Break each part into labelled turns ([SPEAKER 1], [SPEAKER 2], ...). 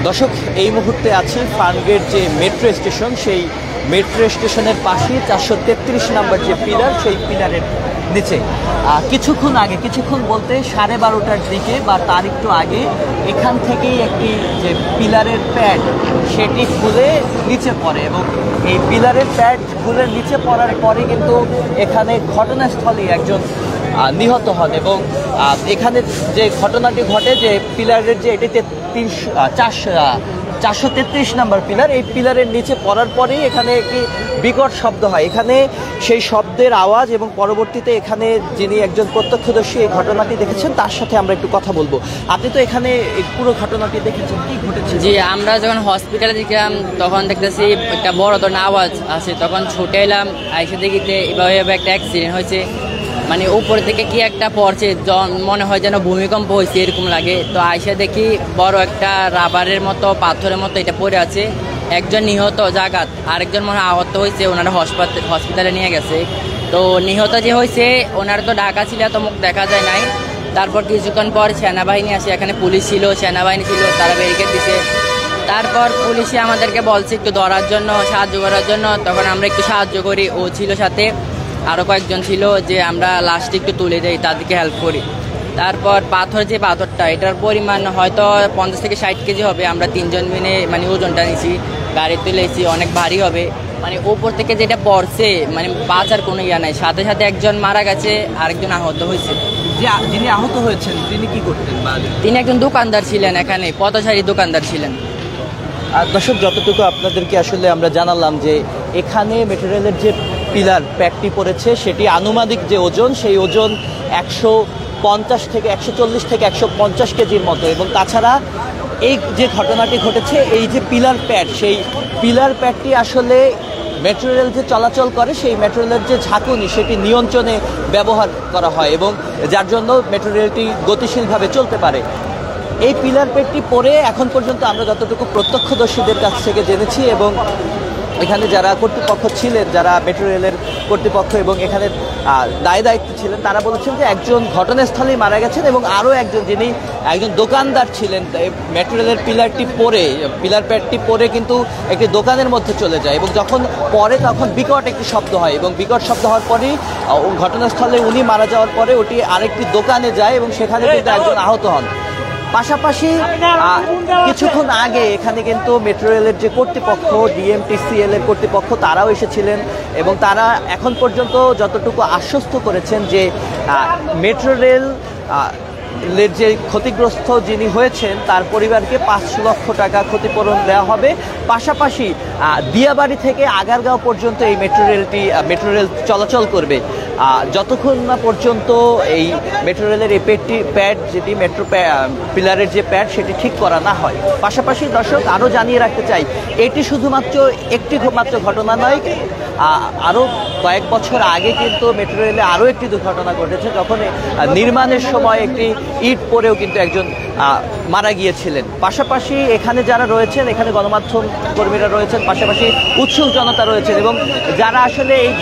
[SPEAKER 1] দর্শক, এই মুহূর্তে আছি ফার্মগেট যে মেট্রো স্টেশন, সেই মেট্রো স্টেশনের পাশে 433 নম্বর যে পিলার, সেই পিলারের নিচে কিছুক্ষণ বলতে 12:30টার দিকে বা তার একটু আগে এখান থেকেই একটি যে পিলারের প্যাড সেটি খুলে নিচে পড়ে এবং এই পিলারের প্যাড খুলে নিচে পড়ার পরে কিন্তু এখানে ঘটনাস্থলে একজন নিহত হন এবং এখানে যে ঘটনাটি ঘটে যে পিলারের যে এটিতে 433 নম্বর পিলার, এই পিলারের নিচে পড়ার পরেই এখানে একটি বিকট শব্দ হয়। এখানে সেই শব্দের আওয়াজ এবং পরবর্তীতে এখানে যিনি একজন প্রত্যক্ষদর্শী এই ঘটনাটি দেখেছেন তার সাথে আমরা একটু কথা বলবো। আপনি তো এখানে পুরো ঘটনাটি দেখেছেন, কি ঘটেছে?
[SPEAKER 2] জি, আমরা যখন হসপিটালে দেখলাম তখন দেখতেছি একটা বড় ধরনের আওয়াজ আছে, তখন ছুটে এলাম, আইসে দেখিতে এভাবে একটা অ্যাক্সিডেন্ট হয়েছে। মানে উপর থেকে কি একটা পড়ছে, মনে হয় যেন ভূমিকম্প হয়েছে এরকম লাগে। তো আইসা দেখি বড় একটা রাবারের মতো পাথরের মতো এটা পড়ে আছে। একজন নিহত জাগাত, আরেকজন মনে হয় আহত হয়েছে, ওনারা হসপিটালে নিয়ে গেছে। তো নিহত যে হয়েছে ওনার তো ঢাকা ছিল, তো মুখ দেখা যায় নাই। তারপর কিছুক্ষণ পর সেনাবাহিনী আসে, এখানে পুলিশ ছিল, সেনাবাহিনী ছিল, তারা ব্যারিকেড দিছে। তারপর পুলিশে আমাদেরকে বলছে একটু ধরার জন্য, সাহায্য করার জন্য। তখন আমরা একটু সাহায্য করি, ও ছিল সাথে, আরও কয়েকজন ছিল, যে আমরা লাস্টে একটু তুলে দেই, তাদেরকে হেল্প করি। তারপর যে পাথরটা এটার পরিমাণ হয়তো 50 থেকে 60 কেজি হবে। আমরা 3 জন মিলে মানে ওজনটা নিয়েছি, গাড়ি তুলেছি, অনেক ভারী হবে। মানে ওপর থেকে যেটা পড়ছে, মানে বাঁচার কোনো ইয়া নাই। সাথে সাথে একজন মারা গেছে, আরেকজন আহত হয়েছে।
[SPEAKER 1] যিনি আহত হয়েছেন তিনি কি করতেন?
[SPEAKER 2] তিনি একজন দোকানদার ছিলেন, এখানে পথচারী দোকানদার ছিলেন।
[SPEAKER 1] দর্শক, যতটুকু আপনাদেরকে আসলে আমরা জানালাম যে এখানে মেট্রো রেলের যে পিলার প্যাডটি পড়েছে সেটি আনুমানিক যে ওজন, সেই ওজন 140 থেকে 150 কেজির মতো। এবং তাছাড়া এই যে ঘটনাটি ঘটেছে, এই যে পিলার প্যাড, সেই পিলার প্যাডটি আসলে মেট্রো রেল যে চলাচল করে সেই মেট্রো রেলের যে ঝাঁকুনি সেটি নিয়ন্ত্রণে ব্যবহার করা হয় এবং যার জন্য মেট্রো রেলটি গতিশীলভাবে চলতে পারে। এই পিলার প্যাডটি পরে এখন পর্যন্ত আমরা যতটুকু প্রত্যক্ষদর্শীদের কাছ থেকে জেনেছি এবং এখানে যারা কর্তৃপক্ষ ছিলেন, যারা মেট্রো রেলের কর্তৃপক্ষ এবং এখানে দায়িত্ব ছিলেন, তারা বলেছেন যে একজন ঘটনাস্থলেই মারা গেছেন এবং আরও একজন যিনি একজন দোকানদার ছিলেন মেট্রো রেলের পিলার প্যাডটি পরে কিন্তু একটি দোকানের মধ্যে চলে যায় এবং যখন পরে তখন বিকট একটি শব্দ হয় এবং বিকট শব্দ হওয়ার পরেই ঘটনাস্থলে উনি মারা যাওয়ার পরে ওটি আরেকটি দোকানে যায় এবং সেখানে কিন্তু একজন আহত হন। পাশাপাশি কিছুক্ষণ আগে এখানে কিন্তু মেট্রো রেলের যে কর্তৃপক্ষ, ডিএমটিসিএল এর কর্তৃপক্ষ, তারাও এসেছিলেন এবং তারা এখন পর্যন্ত যতটুকু আশ্বস্ত করেছেন যে মেট্রো রেল যে ক্ষতিগ্রস্ত যিনি হয়েছেন তার পরিবারকে 5 লক্ষ টাকা ক্ষতিপূরণ দেওয়া হবে। পাশাপাশি দিয়াবাড়ি থেকে আগারগাঁও পর্যন্ত এই মেট্রো রেল চলাচল করবে যতক্ষণ না পর্যন্ত এই মেট্রো রেলের এই প্যাড যেটি পিলারের যে প্যাড সেটি ঠিক করা না হয়। পাশাপাশি দর্শক, আরও জানিয়ে রাখতে চাই, এটি শুধুমাত্র একটি ঘটনা নয়। আরও কয়েক বছর আগে কিন্তু মেট্রো রেলে আরও একটি দুর্ঘটনা ঘটেছে, যখন নির্মাণের সময় একটি ইট পড়েও কিন্তু একজন মারা গিয়েছিলেন। পাশাপাশি এখানে যারা রয়েছেন, এখানে গণমাধ্যম কর্মীরা রয়েছেন, পাশাপাশি উৎসুক জনতা রয়েছেন এবং যারা আসলে এই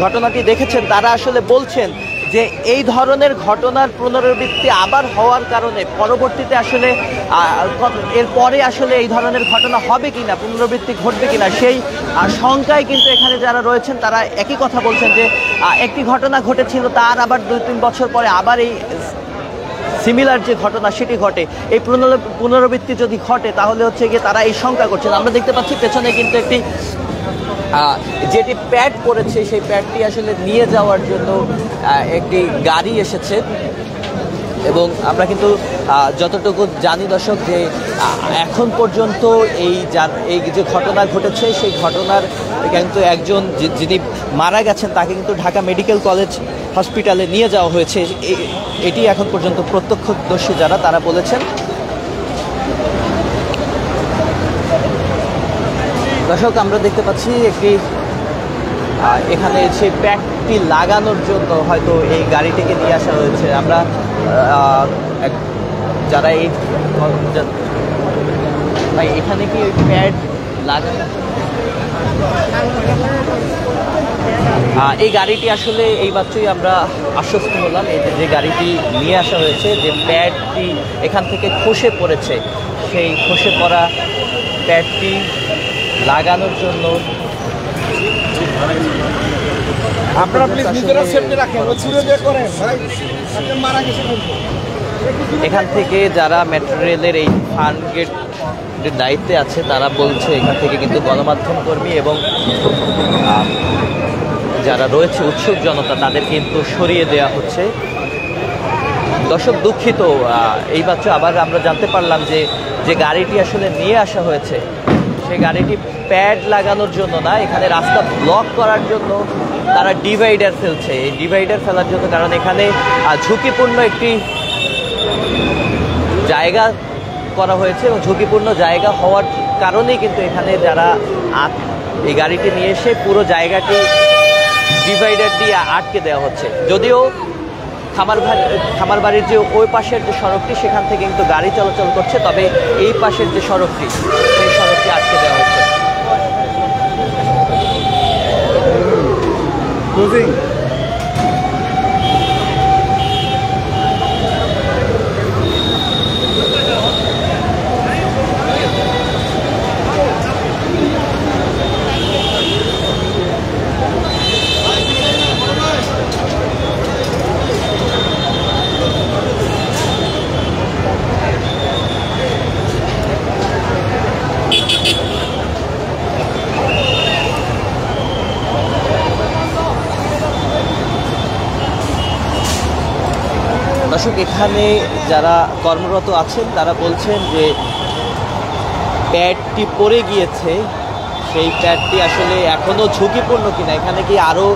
[SPEAKER 1] ঘটনাটি দেখেছেন, তারা আসলে বলছেন যে এই ধরনের ঘটনার পুনরাবৃত্তি আবার হওয়ার কারণে পরবর্তীতে আসলে এরপরে আসলে এই ধরনের ঘটনা হবে কিনা, পুনরাবৃত্তি ঘটবে কিনা, সেই শঙ্কায় কিন্তু এখানে যারা রয়েছেন তারা একই কথা বলছেন যে একটি ঘটনা ঘটেছিল, তার আবার 2-3 বছর পরে আবার এই সিমিলার যে ঘটনা সেটি ঘটে। এই পুনরাবৃত্তি যদি ঘটে তাহলে হচ্ছে গিয়ে তারা এই শঙ্কা করছেন। আমরা দেখতে পাচ্ছি পেছনে কিন্তু একটি যেটি প্যাড পড়েছে সেই প্যাডটি আসলে নিয়ে যাওয়ার জন্য একটি গাড়ি এসেছে এবং আমরা কিন্তু যতটুকু জানি দর্শক যে এখন পর্যন্ত এই যে ঘটনা ঘটেছে সেই ঘটনার কিন্তু একজন যিনি মারা গেছেন তাকে কিন্তু ঢাকা মেডিকেল কলেজ হসপিটালে নিয়ে যাওয়া হয়েছে। এটি এখন পর্যন্ত প্রত্যক্ষদর্শী যারা তারা বলেছেন। দর্শক, আমরা দেখতে পাচ্ছি একটি এখানে সেই প্যাডটি লাগানোর জন্য হয়তো এই গাড়িটিকে নিয়ে আসা হয়েছে। আমরা যারা এখানে কি ওই প্যাড লাগানো এই গাড়িটি আসলে এই মাত্রই আমরা আশ্বস্ত হলাম, এই যে গাড়িটি নিয়ে আসা হয়েছে, যে প্যাডটি এখান থেকে খসে পড়েছে, সেই খসে পড়া প্যাডটি লাগানোর জন্য
[SPEAKER 3] আপনারা প্লিজ নিজেরা সেফটি রাখেন, ও ছুড়ে বের করেন ভাই, আপনি মারা গেছে কিন্তু।
[SPEAKER 1] এখান থেকে যারা মেট্রো রেলের এই ফান গেটের দায়িত্বে আছে তারা বলছে এখান থেকে কিন্তু গণমাধ্যম কর্মী এবং যারা রয়েছে উৎসুক জনতা তাদের কিন্তু সরিয়ে দেওয়া হচ্ছে। দর্শক দুঃখিত, এইমাত্র আবার আমরা জানতে পারলাম যে গাড়িটি আসলে নিয়ে আসা হয়েছে সেই গাড়িটি প্যাড লাগানোর জন্য না, এখানে রাস্তা ব্লক করার জন্য তারা ডিভাইডার ফেলছে। এই ডিভাইডার ফেলার জন্য, কারণ এখানে ঝুঁকিপূর্ণ একটি জায়গা করা হয়েছে এবং ঝুঁকিপূর্ণ জায়গা হওয়ার কারণেই কিন্তু এখানে যারা এই গাড়িটি নিয়ে এসে পুরো জায়গাটি ডিভাইডার দিয়ে আটকে দেওয়া হচ্ছে। যদিও খামারবাড়ির যে ওই পাশের যে সড়কটি সেখান থেকে কিন্তু গাড়ি চলাচল করছে, তবে এই পাশের যে সড়কটি সেই সড়কটি আটকে দেওয়া হচ্ছে। দর্শক, এখানে যারা কর্মরত আছেন তারা বলছেন যে প্যাডটি পড়ে গিয়েছে, সেই প্যাডটি আসলে এখনও ঝুঁকিপূর্ণ কিনা, এখানে কি আরও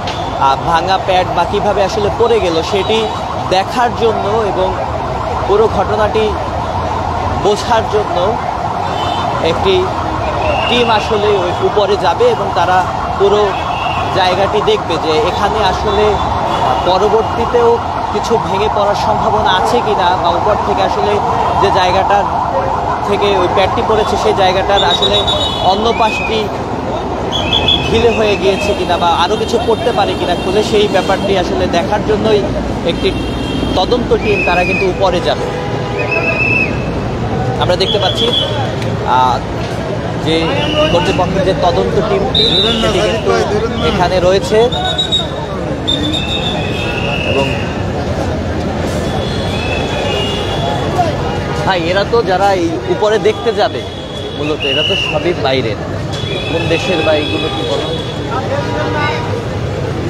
[SPEAKER 1] ভাঙা প্যাড বা কীভাবে আসলে পড়ে গেল সেটি দেখার জন্য এবং পুরো ঘটনাটি বোঝার জন্য একটি টিম আসলে ওই উপরে যাবে এবং তারা পুরো জায়গাটি দেখবে যে এখানে আসলে পরবর্তীতেও কিছু ভেঙে পড়ার সম্ভাবনা আছে কিনা, বা উপর থেকে আসলে যে জায়গাটার থেকে ওই প্যাডটি পড়েছে সেই জায়গাটার আসলে অন্য পাশটি ঢিলে হয়ে গিয়েছে কিনা বা আরও কিছু পড়তে পারে কিনা খুলে, সেই ব্যাপারটি আসলে দেখার জন্যই একটি তদন্ত টিম তারা কিন্তু উপরে যাবে। আমরা দেখতে পাচ্ছি যে কর্তৃপক্ষের যে তদন্ত টিমটি সেটি কিন্তু এখানে রয়েছে এবং ভাই এরা তো যারা এই উপরে দেখতে যাবে মূলত এরা তো সবই বাইরের, কোন দেশের বা এইগুলো কি বলো,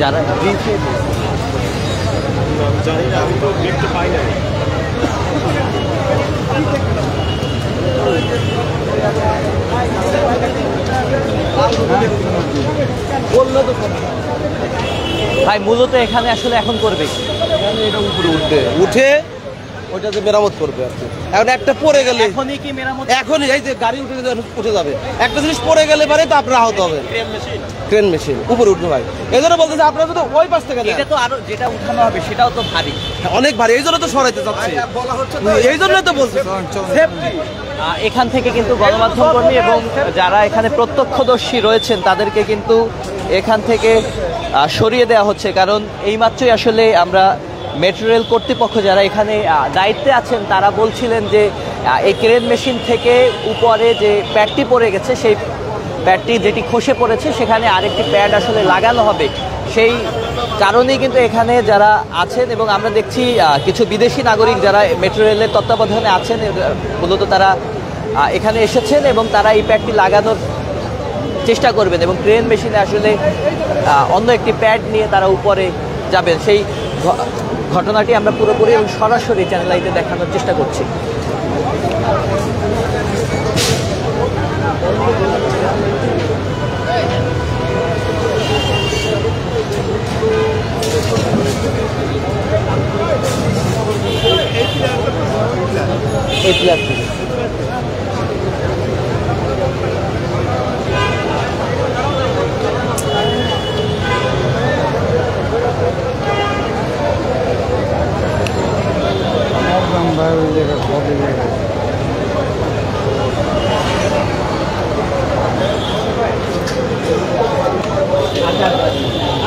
[SPEAKER 1] যারা
[SPEAKER 3] আমি তো দেখতে পাই না।
[SPEAKER 1] বললো তো ভাই মূলত এখানে আসলে এখন করবে
[SPEAKER 4] এটা উপরে উঠে ওইটাতে মেরামত করবে আর কি। এখন একটা পড়ে গেলে
[SPEAKER 1] এখনই কি মেরামত,
[SPEAKER 4] এখনই এই যে গাড়ি উঠে যাবে, একটা জিনিস পড়ে গেলে পারে তো আপনার আহত হবে। ক্রেন মেশিন উপরে উঠবে ভাই, এই জন্য বলতেছে আপনারা যদি ওই পাশ থেকে
[SPEAKER 1] এটা তো আরো যেটা উঠানো হবে সেটাও তো ভারী,
[SPEAKER 4] অনেক ভারী, এই জন্য তো সরাইতে চাচ্ছে, এই জন্য তো বলছে।
[SPEAKER 1] এখান থেকে কিন্তু গণমাধ্যম কর্মী এবং যারা এখানে প্রত্যক্ষদর্শী রয়েছেন তাদেরকে কিন্তু এখান থেকে সরিয়ে দেওয়া হচ্ছে, কারণ এইমাত্রই আসলে আমরা মেট্রো রেল কর্তৃপক্ষ যারা এখানে দায়িত্বে আছেন তারা বলছিলেন যে এই ক্রেন মেশিন থেকে উপরে যে প্যাডটি পড়ে গেছে সেই প্যাডটি যেটি খসে পড়েছে সেখানে আরেকটি প্যাড আসলে লাগানো হবে, সেই কারণেই কিন্তু এখানে যারা আছেন এবং আমরা দেখছি কিছু বিদেশি নাগরিক যারা মেট্রো রেলের তত্ত্বাবধানে আছেন মূলত তারা এখানে এসেছেন এবং তারা এই প্যাডটি লাগানোর চেষ্টা করবেন এবং ক্রেন মেশিনে আসলে অন্য একটি প্যাড নিয়ে তারা উপরে যাবেন। সেই ঘটনাটি আমরা পুরোপুরি এবং সরাসরি চ্যানেল আইতে দেখানোর চেষ্টা করছি। এই প্লেয়ার থেকে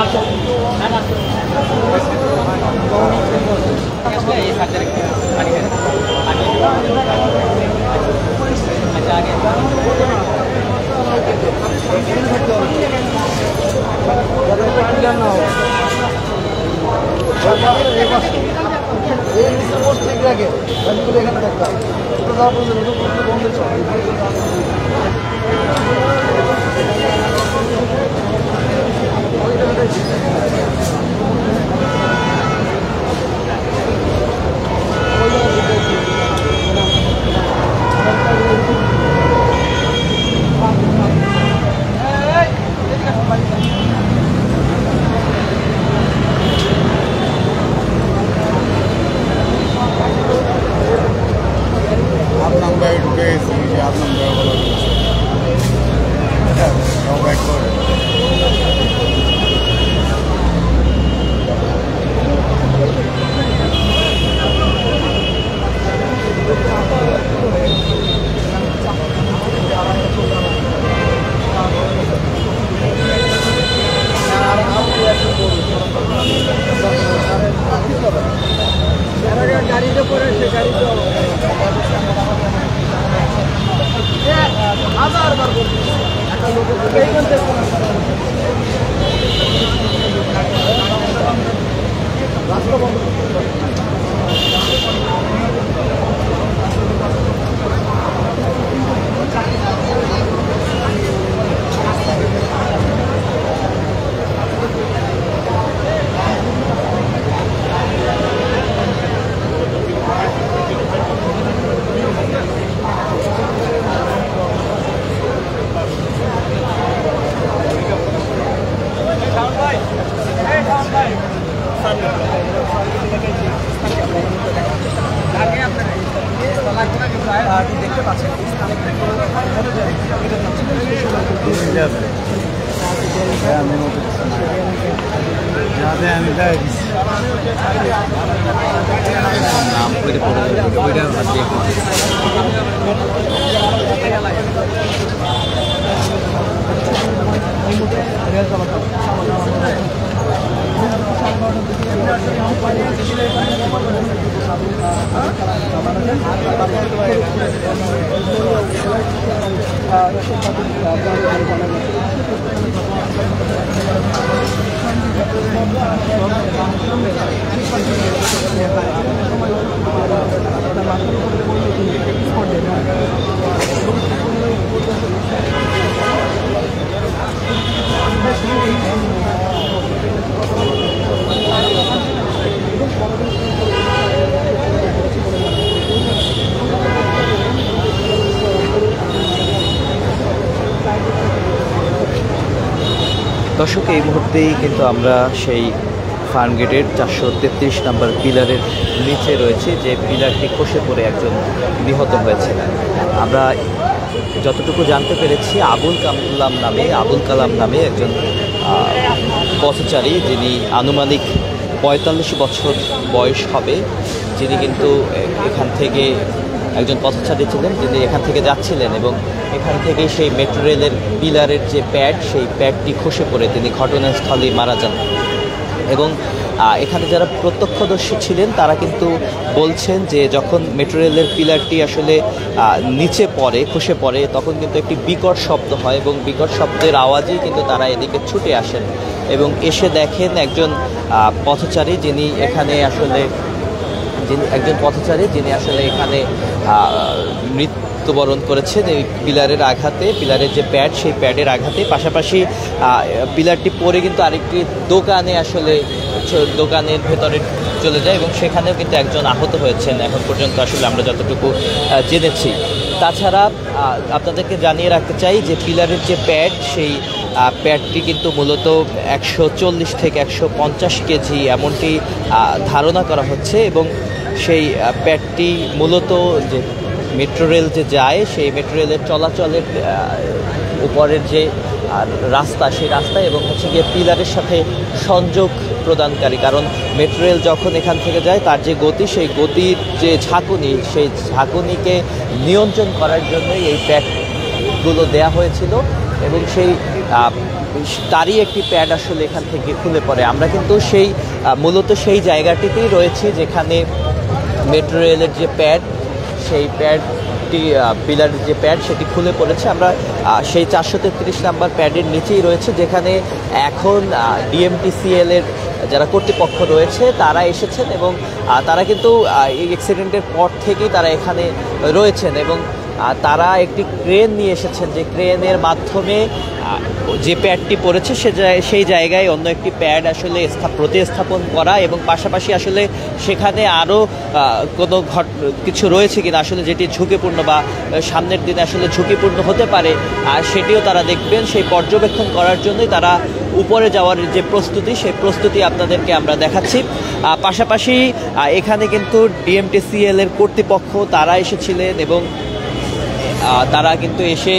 [SPEAKER 1] আচ্ছা
[SPEAKER 3] যাওয়া পর্যন্ত বন্ধ চলে। গাড়িতে করে সে গাড়িতে আবার একটা লোকের রাস্তা বন্ধ। দেখতে পাচ্ছেন
[SPEAKER 1] নাম করে ওইটা দর্শক, এই মুহূর্তেই কিন্তু আমরা সেই ফার্মগেটের 433 নম্বর পিলারের নিচে রয়েছে, যে পিলারটি খসে পড়ে একজন নিহত হয়েছে। আমরা যতটুকু জানতে পেরেছি আবুল কালাম নামে একজন পথচারী, যিনি আনুমানিক 45 বছর বয়স হবে, যিনি কিন্তু এখান থেকে একজন পথচারী ছিলেন, যিনি এখান থেকে যাচ্ছিলেন এবং এখান থেকে সেই মেট্রো রেলের পিলারের যে প্যাড, সেই প্যাডটি খসে পড়ে তিনি ঘটনাস্থলেই মারা যান। এবং এখানে যারা প্রত্যক্ষদর্শী ছিলেন তারা কিন্তু বলছেন যে যখন মেট্রো রেলের পিলারটি আসলে নিচে খসে পড়ে, তখন কিন্তু একটি বিকট শব্দ হয় এবং বিকট শব্দের আওয়াজেই কিন্তু তারা এদিকে ছুটে আসেন এবং এসে দেখেন একজন পথচারী, যিনি আসলে এখানে মৃত্যুবরণ করেছেন এই পিলারের আঘাতে, পিলারের যে প্যাড, সেই প্যাডের আঘাতে। পাশাপাশি পিলারটি পড়ে কিন্তু আরেকটি দোকানের ভেতরে চলে যায় এবং সেখানেও কিন্তু একজন আহত হয়েছেন এখন পর্যন্ত আসলে আমরা যতটুকু জেনেছি। তাছাড়া আপনাদেরকে জানিয়ে রাখতে চাই যে পিলারের যে প্যাড, সেই প্যাডটি কিন্তু মূলত 140 থেকে 150 কেজি এমনটি ধারণা করা হচ্ছে এবং সেই প্যাডটি মূলত যে মেট্রো রেল যে যায়, সেই মেট্রো রেলের চলাচলের উপরের যে রাস্তা, সেই রাস্তা এবং গিয়ে পিলারের সাথে সংযোগ প্রদানকারী। কারণ মেট্রো রেল যখন এখান থেকে যায়, তার যে গতি, সেই গতির যে ঝাঁকুনি, সেই ঝাঁকুনিকে নিয়ন্ত্রণ করার জন্যই এই প্যাডগুলো দেয়া হয়েছিল এবং তারই একটি প্যাড আসলে এখান থেকে খুলে পড়ে। আমরা কিন্তু মূলত সেই জায়গাটিতেই রয়েছি যেখানে মেট্রো রেলের যে প্যাড, সেই প্যাডটি পিলারের যে প্যাড, সেটি খুলে পড়েছে। আমরা সেই 433 নাম্বার প্যাডের নিচেই রয়েছে, যেখানে এখন ডিএমটিসিএল এর যারা কর্তৃপক্ষ রয়েছে তারা এসেছেন এবং তারা কিন্তু এই অ্যাক্সিডেন্টের পর থেকেই তারা এখানে রয়েছেন এবং তারা একটি ক্রেন নিয়ে এসেছেন, যে ক্রেনের মাধ্যমে যে প্যাডটি পড়েছে সেই জায়গায় অন্য একটি প্যাড আসলে প্রতিস্থাপন করা এবং পাশাপাশি আসলে সেখানে আরও কোনো কিছু রয়েছে কিনা আসলে যেটি ঝুঁকিপূর্ণ বা সামনের দিনে আসলে ঝুঁকিপূর্ণ হতে পারে আর সেটিও তারা দেখবেন। সেই পর্যবেক্ষণ করার জন্যই তারা উপরে যাওয়ার যে প্রস্তুতি, সেই প্রস্তুতি আপনাদেরকে আমরা দেখাচ্ছি। পাশাপাশি এখানে কিন্তু ডিএমটিসিএল এর কর্তৃপক্ষ তারা এসেছিলেন এবং তারা কিন্তু এসে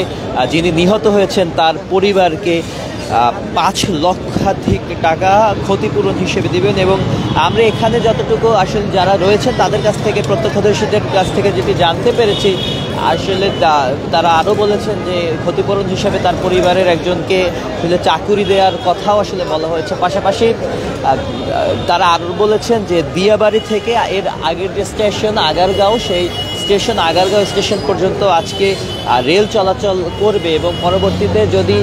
[SPEAKER 1] যিনি নিহত হয়েছেন তার পরিবারকে 5 লক্ষাধিক টাকা ক্ষতিপূরণ হিসেবে দিবেন এবং আমরা এখানে যতটুকু আসলে যারা রয়েছেন তাদের কাছ থেকে, প্রত্যক্ষদর্শীদের কাছ থেকে যেটি জানতে পেরেছি, আসলে তারা আরও বলেছেন যে ক্ষতিপূরণ হিসেবে তার পরিবারের একজনকে চাকুরি দেওয়ার কথাও আসলে বলা হয়েছে। পাশাপাশি তারা আরও বলেছেন যে দিয়াবাড়ি থেকে এর আগের যে স্টেশন আগারগাঁও, সেই আগারগাঁও স্টেশন পর্যন্ত আজকে রেল চলাচল করবে এবং পরবর্তীতে যদি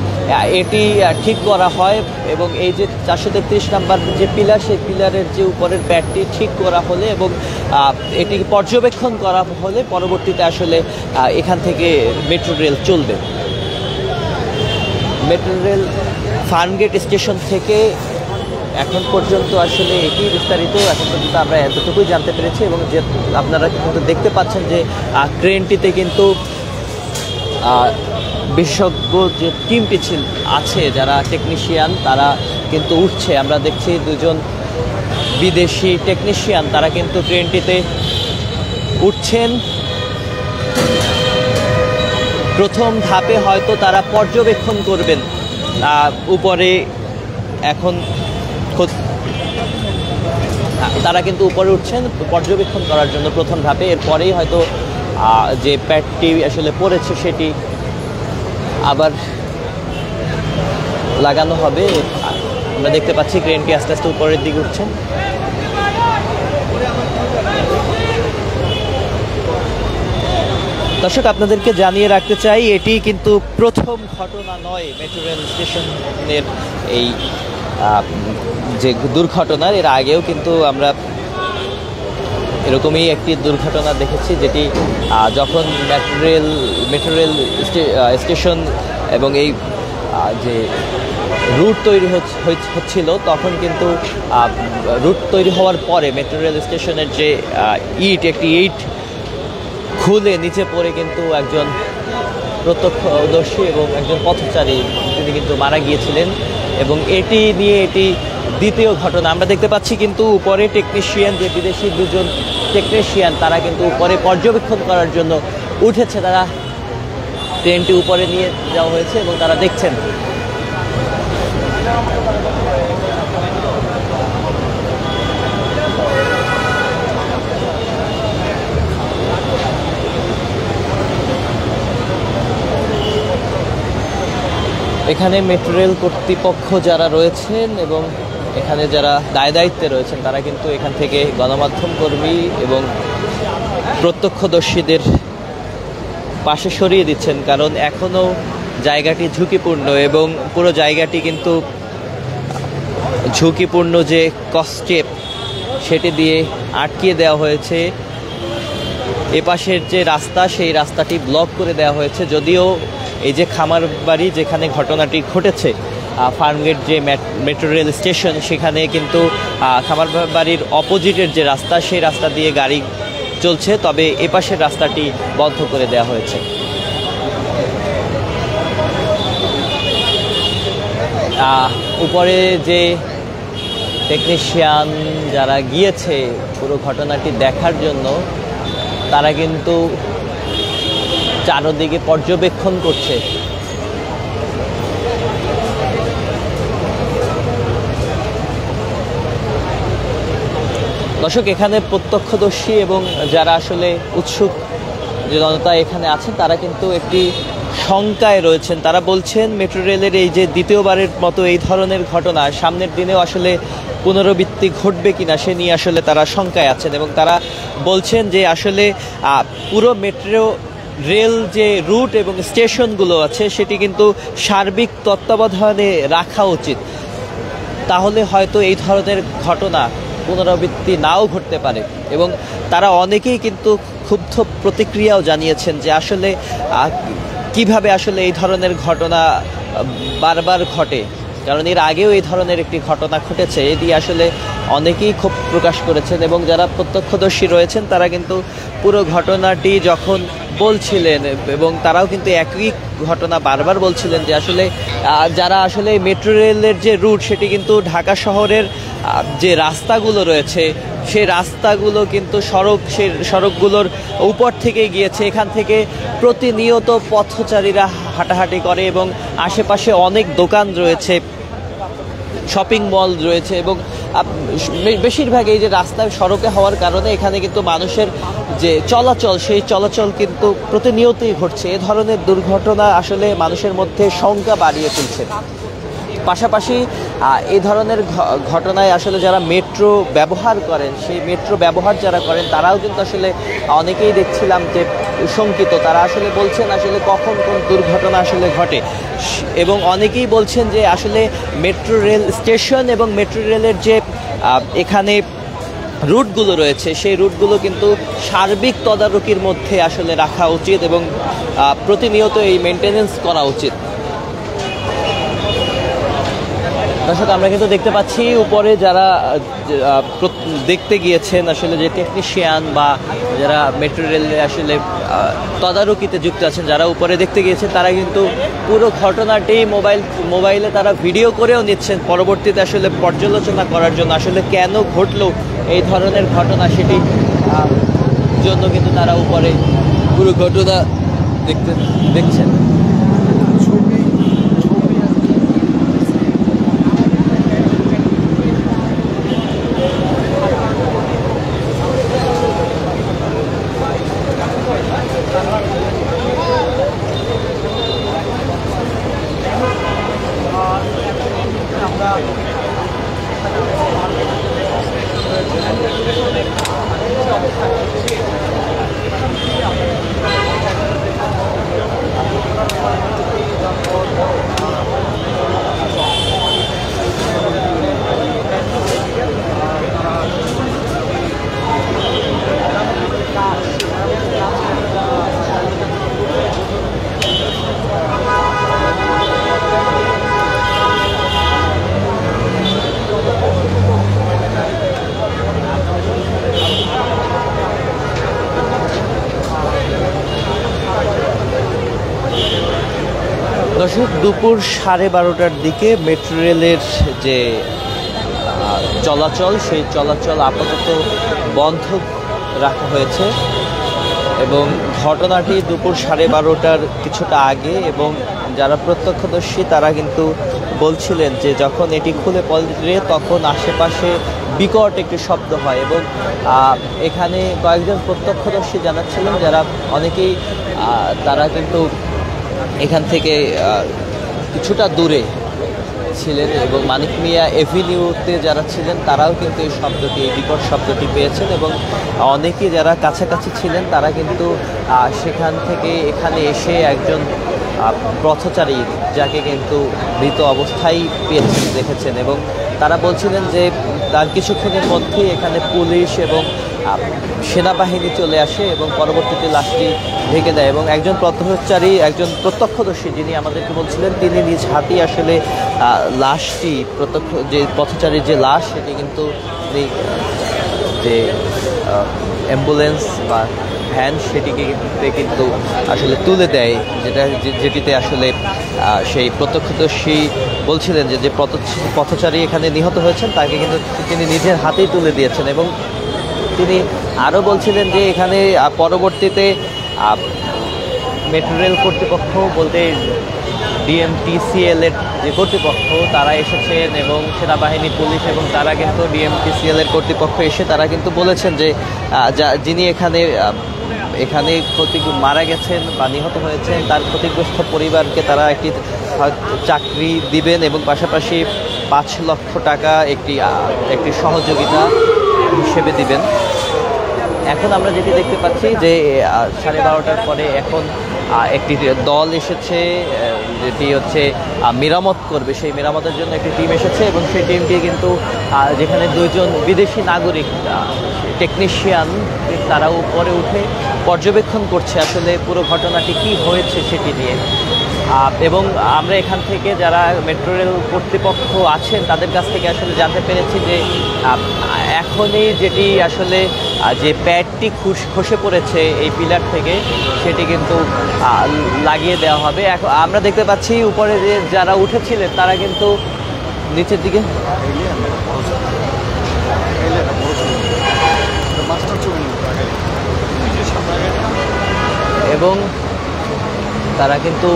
[SPEAKER 1] এটি ঠিক করা হয় এবং এই যে 433 নম্বর যে পিলার, সেই পিলারের যে উপরের প্যাডটি ঠিক করা হলে এবং এটি পর্যবেক্ষণ করা হলে পরবর্তীতে আসলে এখান থেকে মেট্রো রেল চলবে। মেট্রো রেল ফার্মগেট স্টেশন থেকে এখন পর্যন্ত আসলে এটি বিস্তারিত এখন পর্যন্ত আমরা এতটুকুই জানতে পেরেছি এবং যে আপনারা কিন্তু দেখতে পাচ্ছেন যে ট্রেনটিতে কিন্তু বিশেষজ্ঞ যে টিমটি আছে যারা টেকনিশিয়ান তারা কিন্তু উঠছে। আমরা দেখছি 2জন বিদেশি টেকনিশিয়ান তারা কিন্তু ট্রেনটিতে উঠছেন। প্রথম ধাপে হয়তো তারা পর্যবেক্ষণ করবেন উপরে, এখন তারা কিন্তু উপরে উঠছেন পর্যবেক্ষণ করার জন্য প্রথম ধাপে। এরপরেই হয়তো যে প্যাডটি আসলে পড়েছে সেটি আবার লাগানো হবে। আমরা দেখতে পাচ্ছি ক্রেনটি আস্তে আস্তে উপরের দিকে উঠছেন। দর্শক, আপনাদেরকে জানিয়ে রাখতে চাই এটি কিন্তু প্রথম ঘটনা নয় মেট্রো রেল স্টেশনের এই যে দুর্ঘটনার। এর আগেও কিন্তু আমরা এরকমই একটি দুর্ঘটনা দেখেছি, যেটি যখন মেট্রো রেল স্টেশন এবং এই যে রুট তৈরি হচ্ছিল তখন কিন্তু রুট তৈরি হওয়ার পরে মেট্রো রেল স্টেশনের যে একটি ইট খুলে নিচে পড়ে কিন্তু একজন প্রত্যক্ষদর্শী এবং একজন পথচারী তিনি কিন্তু মারা গিয়েছিলেন এবং এটি দ্বিতীয় ঘটনা। আমরা দেখতে পাচ্ছি কিন্তু উপরে টেকনিশিয়ান, যে বিদেশি 2জন টেকনিশিয়ান তারা কিন্তু উপরে পর্যবেক্ষণ করার জন্য উঠেছে। তারা ট্রেনটি উপরে নিয়ে যাওয়া হয়েছে এবং তারা দেখছেন। এখানে মেট্রো রেল কর্তৃপক্ষ যারা রয়েছেন এবং এখানে যারা দায়িত্বে রয়েছেন তারা কিন্তু এখান থেকে গণমাধ্যম কর্মী এবং প্রত্যক্ষদর্শীদের পাশে সরিয়ে দিচ্ছেন, কারণ এখনও জায়গাটি ঝুঁকিপূর্ণ এবং পুরো জায়গাটি কিন্তু ঝুঁকিপূর্ণ যে কস্টেপ সেটি দিয়ে আটকিয়ে দেওয়া হয়েছে। এপাশের যে রাস্তা সেই রাস্তাটি ব্লক করে দেওয়া হয়েছে। যদিও এই যে খামার বাড়ি যেখানে ঘটনাটি ঘটেছে, ফার্মগেট যে মেট্রো রেল স্টেশন, সেখানে কিন্তু খামার বাড়ির অপোজিটের যে রাস্তা সেই রাস্তা দিয়ে গাড়ি চলছে, তবে এপাশের রাস্তাটি বন্ধ করে দেওয়া হয়েছে। উপরে যে টেকনিশিয়ান যারা গিয়েছে পুরো ঘটনাটি দেখার জন্য, তারা কিন্তু চারদিকে পর্যবেক্ষণ করছে। দর্শক, এখানে প্রত্যক্ষদর্শী এবং যারা আসলে উৎসুক যে জনতা এখানে আছেন তারা কিন্তু একটি শঙ্কায় রয়েছেন। তারা বলছেন মেট্রো রেলের এই যে দ্বিতীয়বারের মতো এই ধরনের ঘটনা সামনের দিনেও আসলে পুনরাবৃত্তি ঘটবে কিনা সে নিয়ে আসলে তারা শঙ্কায় আছেন এবং তারা বলছেন যে আসলে পুরো মেট্রো রেল যে রুট এবং স্টেশনগুলো আছে সেটি কিন্তু সার্বিক তত্ত্বাবধানে রাখা উচিত। তাহলে হয়তো এই ধরনের ঘটনা পুনরাবৃত্তি নাও ঘটতে পারে। এবং তারা অনেকেই কিন্তু ক্ষুব্ধ প্রতিক্রিয়াও জানিয়েছেন যে আসলে কিভাবে আসলে এই ধরনের ঘটনা বারবার ঘটে, কারণ এর আগেও এই ধরনের একটি ঘটনা ঘটেছে। এটি আসলে অনেকেই ক্ষোভ প্রকাশ করেছেন এবং যারা প্রত্যক্ষদর্শী রয়েছেন তারা কিন্তু পুরো ঘটনাটি যখন বলছিলেন এবং তারাও কিন্তু একই ঘটনা বারবার বলছিলেন যে আসলে যারা আসলে মেট্রো রেলের যে রুট সেটি কিন্তু ঢাকা শহরের যে রাস্তাগুলো রয়েছে সেই রাস্তাগুলো কিন্তু সেই সড়কগুলোর উপর থেকে গিয়েছে। এখান থেকে প্রতিনিয়ত পথচারীরা হাঁটাহাঁটি করে এবং আশেপাশে অনেক দোকান রয়েছে, শপিং মল রয়েছে এবং বেশিরভাগ এই যে রাস্তায় সড়কে হওয়ার কারণে এখানে কিন্তু মানুষের যে চলাচল সেই চলাচল কিন্তু প্রতিনিয়তই ঘটছে। এ ধরনের দুর্ঘটনা আসলে মানুষের মধ্যে শঙ্কা বাড়িয়ে তুলছে। পাশাপাশি এই ধরনের ঘটনায় আসলে যারা মেট্রো ব্যবহার করেন, সেই মেট্রো ব্যবহার যারা করেন তারাও কিন্তু আসলে অনেকেই দেখছিলাম যে শঙ্কিত। তারা আসলে বলছেন আসলে কখন কোন দুর্ঘটনা আসলে ঘটে এবং অনেকেই বলছেন যে আসলে মেট্রো রেল স্টেশন এবং মেট্রো রেলের যে এখানে রুটগুলো রয়েছে সেই রুটগুলো কিন্তু সার্বিক তদারকির মধ্যে আসলে রাখা উচিত এবং প্রতিনিয়ত এই মেনটেনেন্স করা উচিত। দর্শক, আমরা কিন্তু দেখতে পাচ্ছি উপরে যারা দেখতে গিয়েছেন আসলে যে টেকনিশিয়ান বা যারা মেট্রো রেলে আসলে তদারকিতে যুক্ত আছেন, যারা উপরে দেখতে গিয়েছেন তারা কিন্তু পুরো ঘটনাটি মোবাইলে তারা ভিডিও করেও নিচ্ছেন পরবর্তীতে আসলে পর্যালোচনা করার জন্য আসলে কেন ঘটলো এই ধরনের ঘটনা সেটি জন্য কিন্তু তারা উপরে পুরো ঘটনা দেখছেন। দর্শক, দুপুর 12:30টার দিকে মেট্রো রেলের যে চলাচল সেই চলাচল আপাতত বন্ধ রাখা হয়েছে এবং ঘটনাটি দুপুর 12:30টার কিছুটা আগে এবং যারা প্রত্যক্ষদর্শী তারা কিন্তু বলছিলেন যে যখন এটি খুলে পড়ে তখন আশেপাশে বিকট একটি শব্দ হয় এবং এখানে কয়েকজন প্রত্যক্ষদর্শী জানাচ্ছিলেন যারা অনেকেই তারা কিন্তু এখান থেকে কিছুটা দূরে ছিলেন এবং মানিক মিয়া এভিনিউতে যারা ছিলেন তারাও কিন্তু এই বিকট শব্দটি পেয়েছেন এবং অনেকে যারা কাছাকাছি ছিলেন তারা কিন্তু সেখান থেকে এখানে এসে একজন পথচারী যাকে কিন্তু মৃত অবস্থায় দেখেছেন এবং তারা বলছিলেন যে তার কিছুক্ষণের মধ্যেই এখানে পুলিশ এবং সেনাবাহিনী চলে আসে এবং পরবর্তীতে লাশটি ঢেকে দেয় এবং একজন প্রত্যক্ষদর্শী যিনি আমাদেরকে বলছিলেন তিনি নিজ হাতেই আসলে লাশটি যে পথচারীর যে লাশ সেটি কিন্তু যে অ্যাম্বুলেন্স বা ভ্যান সেটিকে কিন্তু আসলে তুলে দেয়, যেটিতে আসলে সেই প্রত্যক্ষদর্শী বলছিলেন যে পথচারী এখানে নিহত হয়েছেন তাকে কিন্তু তিনি নিজের হাতেই তুলে দিয়েছেন এবং তিনি আরও বলছিলেন যে এখানে পরবর্তীতে মেট্রো রেল কর্তৃপক্ষ বলতে ডিএমটিসিএল এর যে কর্তৃপক্ষ তারা এসেছেন এবং সেনাবাহিনী পুলিশ এবং তারা কিন্তু ডিএমটিসিএল এর কর্তৃপক্ষ এসে তারা কিন্তু বলেছেন যে যিনি এখানে মারা গেছেন বা নিহত হয়েছেন তার ক্ষতিগ্রস্ত পরিবারকে তারা চাকরি দিবেন এবং পাশাপাশি 5 লক্ষ টাকা একটি সহযোগিতা হিসেবে দিবেন। এখন আমরা যেটি দেখতে পাচ্ছি যে 12:30টার পরে এখন একটি দল এসেছে, যেটি হচ্ছে মেরামত করবে। সেই মেরামতের জন্য একটি টিম এসেছে এবং সেই টিমটি কিন্তু যেখানে 2জন বিদেশি নাগরিক টেকনিশিয়ান তারা উপরে উঠে পর্যবেক্ষণ করছে আসলে পুরো ঘটনাটি কি হয়েছে সেটি নিয়ে। এবং আমরা এখান থেকে যারা মেট্রো রেল কর্তৃপক্ষ আছেন তাদের কাছ থেকে আসলে জানতে পেরেছি যে এখনই যেটি আসলে যে প্যাডটি খসে পড়েছে এই পিলার থেকে সেটি কিন্তু লাগিয়ে দেওয়া হবে। এখন আমরা দেখতে পাচ্ছি উপরে যে যারা উঠেছিলেন তারা কিন্তু নিচের দিকে এবং তারা কিন্তু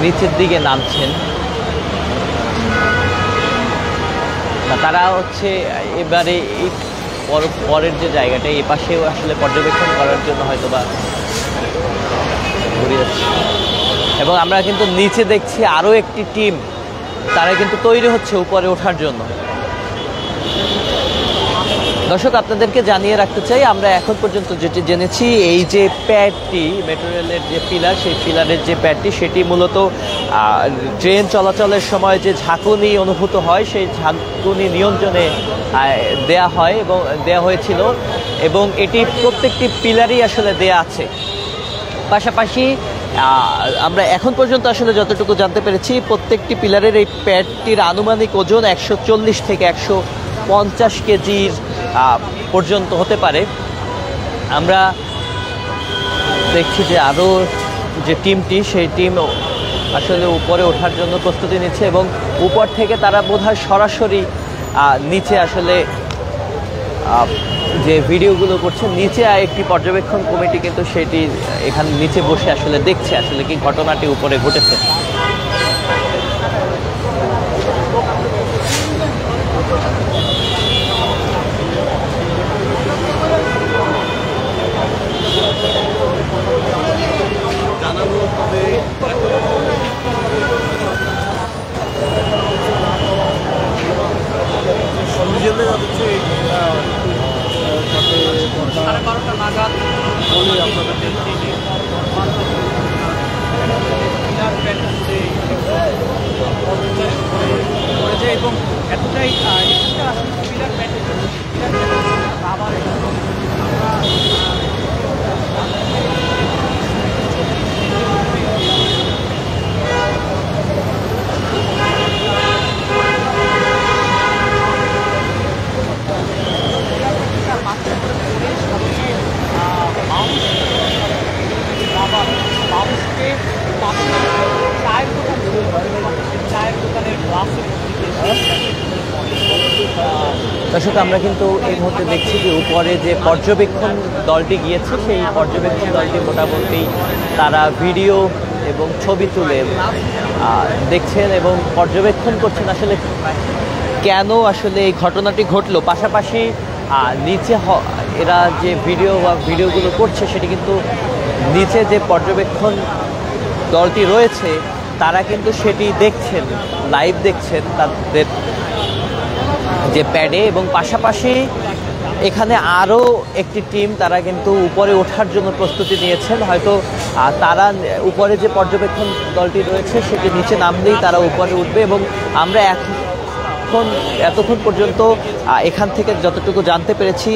[SPEAKER 1] নিচের দিকে নামছেন। তারা হচ্ছে এবারে এই পরের যে জায়গাটা এই পাশেও আসলে পর্যবেক্ষণ করার জন্য হয়তো বা ঘুরে যাচ্ছে। এবং আমরা কিন্তু নিচে দেখছি আরও একটি টিম, তারা কিন্তু তৈরি হচ্ছে উপরে ওঠার জন্য। দর্শক, আপনাদেরকে জানিয়ে রাখতে চাই আমরা এখন পর্যন্ত যেটি জেনেছি এই যে প্যাডটি মেট্রো রেলের যে পিলার, সেই পিলারের যে প্যাডটি সেটি মূলত ট্রেন চলাচলের সময় যে ঝাঁকুনি অনুভূত হয় সেই ঝাঁকুনি নিয়ন্ত্রণে দেয়া হয় এবং দেয়া হয়েছিল এবং এটি প্রত্যেকটি পিলারই আসলে দেয়া আছে। পাশাপাশি আমরা এখন পর্যন্ত আসলে যতটুকু জানতে পেরেছি প্রত্যেকটি পিলারের এই প্যাডটির আনুমানিক ওজন 140 থেকে 150 কেজির পর্যন্ত হতে পারে। আমরা দেখছি যে আরও যে টিমটি সেই টিম আসলে উপরে ওঠার জন্য প্রস্তুতি নিচ্ছে এবং উপর থেকে তারা বোধহয় সরাসরি নিচে আসলে যে ভিডিওগুলো করছে। নিচে একটি পর্যবেক্ষণ কমিটি কিন্তু সেটি এখানে নিচে বসে আসলে দেখছে আসলে কি ঘটনাটি উপরে ঘটেছে।
[SPEAKER 5] এবং এতটাই
[SPEAKER 1] দর্শক, আমরা কিন্তু এই মুহূর্তে দেখছি যে উপরে যে পর্যবেক্ষণ দলটি গিয়েছে সেই পর্যবেক্ষণ দলটি মোটামুটি তারা ভিডিও এবং ছবি তুলে দেখছেন এবং পর্যবেক্ষণ করছেন আসলে কেন আসলে এই ঘটনাটি ঘটলো। পাশাপাশি নিচে এরা যে ভিডিওগুলো করছে সেটি কিন্তু নিচে যে পর্যবেক্ষণ দলটি রয়েছে তারা কিন্তু সেটি দেখছেন, লাইভ দেখছেন তাদের যে প্যাডে। এবং পাশাপাশি এখানে আরও একটি টিম তারা কিন্তু উপরে ওঠার জন্য প্রস্তুতি নিয়েছেন। হয়তো তারা উপরে যে পর্যবেক্ষণ দলটি রয়েছে সেটি নিচে নামলেই তারা উপরে উঠবে। এবং আমরা এতক্ষণ পর্যন্ত এখান থেকে যতটুকু জানতে পেরেছি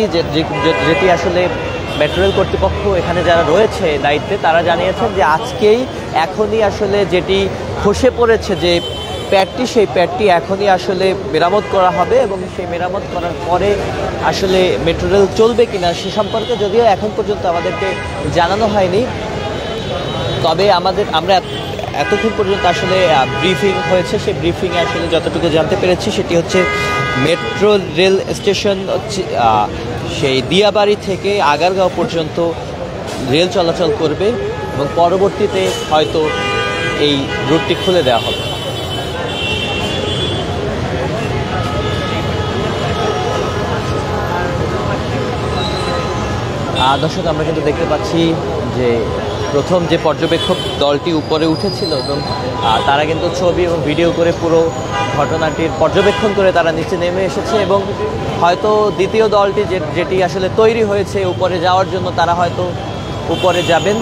[SPEAKER 1] যেটি আসলে মেট্রো রেল কর্তৃপক্ষ এখানে যারা রয়েছে দায়িত্বে তারা জানিয়েছেন যে এখনই আসলে যেটি খসে পড়েছে যে প্যাডটি, সেই প্যাডটি এখনই আসলে মেরামত করা হবে এবং সেই মেরামত করার পরে আসলে মেট্রো রেল চলবে কিনা সে সম্পর্কে যদিও এখন পর্যন্ত আমাদেরকে জানানো হয়নি। তবে আমরা এতক্ষণ পর্যন্ত আসলে ব্রিফিং হয়েছে, সেই ব্রিফিংয়ে আসলে যতটুকু জানতে পেরেছি সেটি হচ্ছে মেট্রো রেল স্টেশন হচ্ছে সেই দিয়াবাড়ি থেকে আগারগাঁও পর্যন্ত রেল চলাচল করবে এবং পরবর্তীতে হয়তো এই রুটটি খুলে দেওয়া হবে। দর্শক, আমরা কিন্তু দেখতে পাচ্ছি যে প্রথম যে পর্যবেক্ষক দলটি উপরে উঠেছিল এবং তারা কিন্তু ছবি এবং ভিডিও করে পুরো ঘটনাটির পর্যবেক্ষণ করে তারা নিচে নেমে এসেছে এবং হয়তো দ্বিতীয় দলটি যেটি আসলে তৈরি হয়েছে উপরে যাওয়ার জন্য তারা হয়তো উপরে যাবেন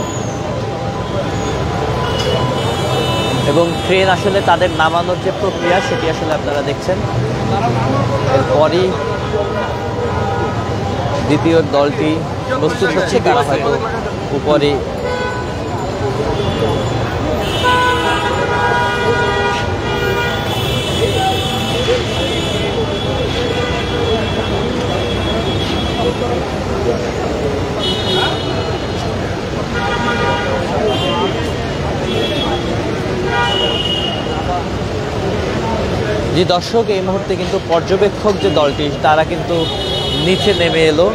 [SPEAKER 1] এবং ট্রেন আসলে তাদের নামানোর যে প্রক্রিয়া সেটি আসলে আপনারা দেখছেন। এরপরই দ্বিতীয় দলটি প্রস্তুত হচ্ছে, তারা হয়তো উপরে যে দর্শক এই মুহূর্তে কিন্তু পর্যবেক্ষক যে দলটি তারা কিন্তু নিচে নেমে এলো।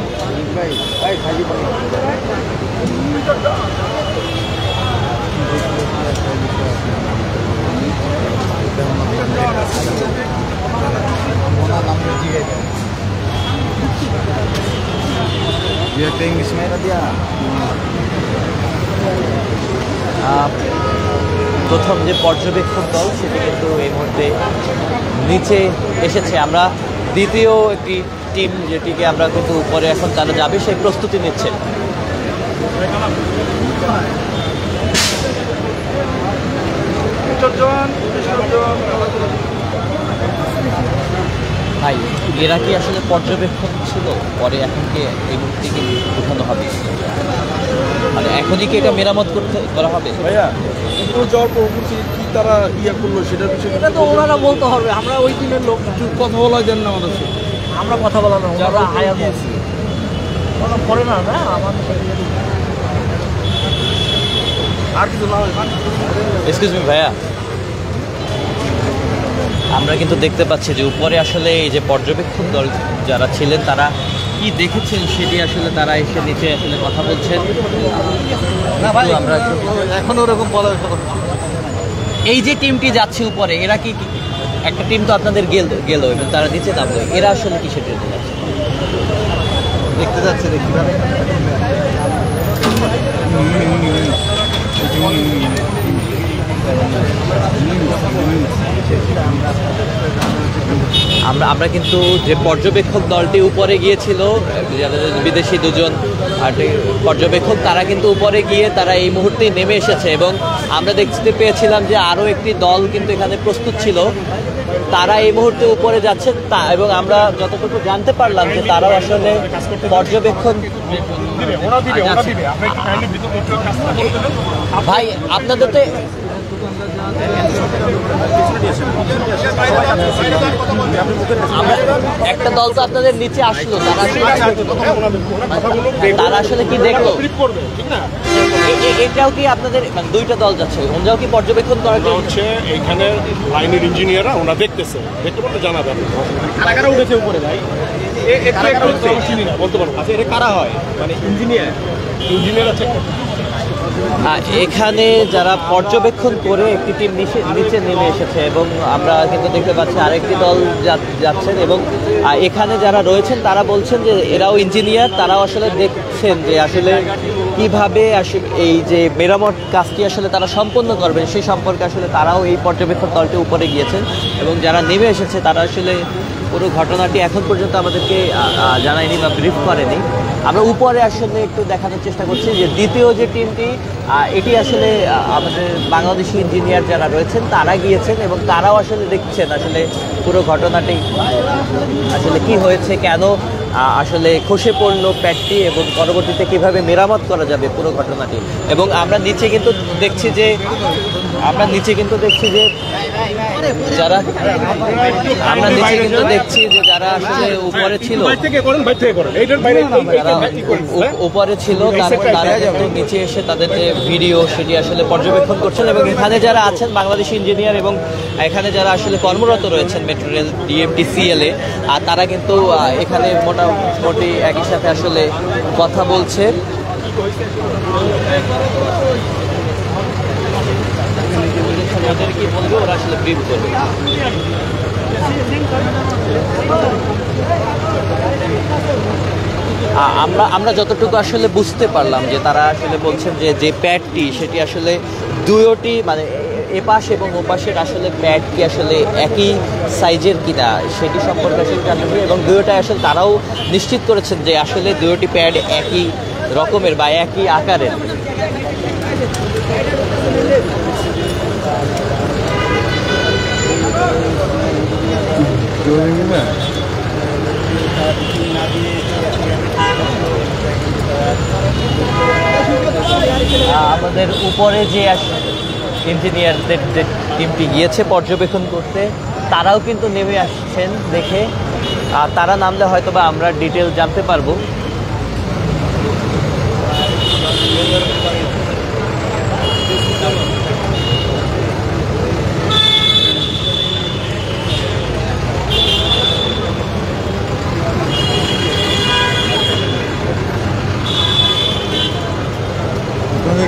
[SPEAKER 1] প্রথম যে পর্যবেক্ষক দল সেটি কিন্তু এই মুহূর্তে নিচে এসেছে। আমরা দ্বিতীয় একটি টিম যেটিকে আমরা কিন্তু উপরে এখন তারা যাবে সেই প্রস্তুতি নিচ্ছে। ভাই এরা কি আসলে পর্যবেক্ষক ছিল, পরে এখন কি এই মুহূর্তে কি উঠানো হবে, মানে এখনই কি এটা মেরামত করা হবে?
[SPEAKER 3] ভাইয়া যাওয়ার পর কি তারা ইয়া করলো সেটার বিষয়ে
[SPEAKER 5] এটা তো ওনারা বলতে হবে, আমরা ওই টিমের লোক না।
[SPEAKER 3] কথা বলা যায় না আমাদের সাথে।
[SPEAKER 5] আমরা কথা বলা না, ওনারা হায়ার দিয়েছি, ওরা করে না না আমাদের।
[SPEAKER 3] আর কিছু না
[SPEAKER 1] এক্সকিউজ মি ভাইয়া, আমরা কিন্তু দেখতে পাচ্ছি যে উপরে আসলে এই যে পর্যবেক্ষক দল যারা ছিলেন তারা কি দেখেছেন সেটি আসলে তারা এসে নিচে আসলে কথা বলছেন।
[SPEAKER 3] না ভাই,
[SPEAKER 1] আমরা
[SPEAKER 3] এখন ওরকম বলা
[SPEAKER 1] এই যে টিমটি যাচ্ছে উপরে, এরা কি একটা টিম তো আপনাদের গেল এবং তারা নিচে নামলো, এরা আসলে কিসের জন্য যাচ্ছে
[SPEAKER 3] দেখতে যাচ্ছে দেখি
[SPEAKER 1] আমরা কিন্তু যে পর্যবেক্ষক দলটি উপরে গিয়েছিল, বিদেশি দুজন পর্যবেক্ষক, তারা কিন্তু উপরে গিয়ে তারা এই মুহূর্তে নেমে এসেছে এবং আমরা দেখতে পেয়েছিলাম যে আরও একটি দল কিন্তু এখানে প্রস্তুত ছিল, তারা এই মুহূর্তে উপরে যাচ্ছে এবং আমরা যতটুকু জানতে পারলাম যে তারাও আসলে পর্যবেক্ষণ। ভাই আপনাদের তো একটা দল তো আপনাদের নিচে আসলো, তারা আসলে কি দেখলো? এটাও কি আপনাদের মানে দুইটা দল যাচ্ছে, ওনারাও কি পর্যবেক্ষণ করার জন্য
[SPEAKER 6] হচ্ছে এইখানে লাইনের ইঞ্জিনিয়াররা ওনারা দেখতেছে, দেখতে পারলে জানাবেন কারা উঠেছে উপরে ভাই বলতে পারবো। আচ্ছা এটা কারা হয়, মানে ইঞ্জিনিয়ার আছে।
[SPEAKER 1] এখানে যারা পর্যবেক্ষণ করে একটি টিম নিচে নেমে এসেছে এবং আমরা কিন্তু দেখতে পাচ্ছি আরেকটি দল যাচ্ছেন এবং এখানে যারা রয়েছেন তারা বলছেন যে এরাও ইঞ্জিনিয়ার, তারাও আসলে দেখছেন যে আসলে কিভাবে এই যে মেরামত কাজটি আসলে তারা সম্পন্ন করবেন সেই সম্পর্কে আসলে তারাও এই পর্যবেক্ষণ দলটি উপরে গিয়েছেন এবং যারা নেমে এসেছে তারা আসলে পুরো ঘটনাটি এখন পর্যন্ত আমাদেরকে জানায়নি বা ব্রিফ করেনি। আমরা উপরে আসলে একটু দেখানোর চেষ্টা করছি যে দ্বিতীয় যে টিমটি এটি আসলে আমাদের বাংলাদেশি ইঞ্জিনিয়ার যারা রয়েছেন তারা গিয়েছেন এবং তারাও আসলে দেখছেন আসলে পুরো ঘটনাটি আসলে কি হয়েছে, কেন আসলে খসে পড়লো প্যাডটি এবং পরবর্তীতে কিভাবে মেরামত করা যাবে পুরো ঘটনাটি। এবং আমরা নিচে কিন্তু দেখছি যে যারা যারা আসলে উপরে ছিল উপরে ছিল তারা কিন্তু নিচে এসে তাদের যে ভিডিও সেটি আসলে পর্যবেক্ষণ করছেন এবং এখানে যারা আছেন বাংলাদেশি ইঞ্জিনিয়ার এবং এখানে যারা আসলে কর্মরত রয়েছেন মেট্রো রেল DMTCL এ, আর তারা কিন্তু এখানে মোটামুটি একই সাথে আসলে কথা বলছে। ওদের কি বলবে, ওরা আসলে ব্রিফ করবে। আমরা যতটুকু আসলে বুঝতে পারলাম যে তারা আসলে বলছেন যে প্যাডটি সেটি আসলে দুয়োটি মানে এপাশ এবং ওপাশের আসলে প্যাড কি আসলে একই সাইজের কিনা সেটি সম্পর্কে আসলে জানতে পারি এবং দুয়োটাই আসলে তারাও নিশ্চিত করেছেন যে আসলে দুয়োটি প্যাড একই রকমের বা একই আকারের। আমাদের উপরে যে ইঞ্জিনিয়ারদের যে টিমটি গিয়েছে পর্যবেক্ষণ করতে, তারাও কিন্তু নেমে আসছেন দেখে। আর তারা নামলে হয়তো বা আমরা ডিটেল জানতে পারবো।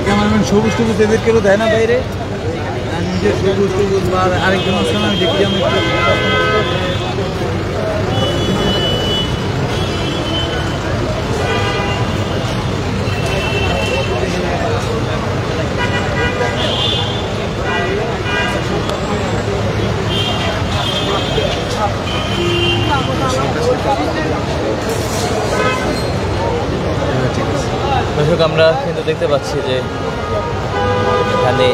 [SPEAKER 3] ক্যামেরাম্যান সবুজ টবুজ এদের কেউ দেয় না বাইরে, নিজের সবুজ টবুজ বা আরেকজন আসলে আমি দেখি আমি
[SPEAKER 1] দর্শক, আমরা কিন্তু দেখতে পাচ্ছি যে এখানে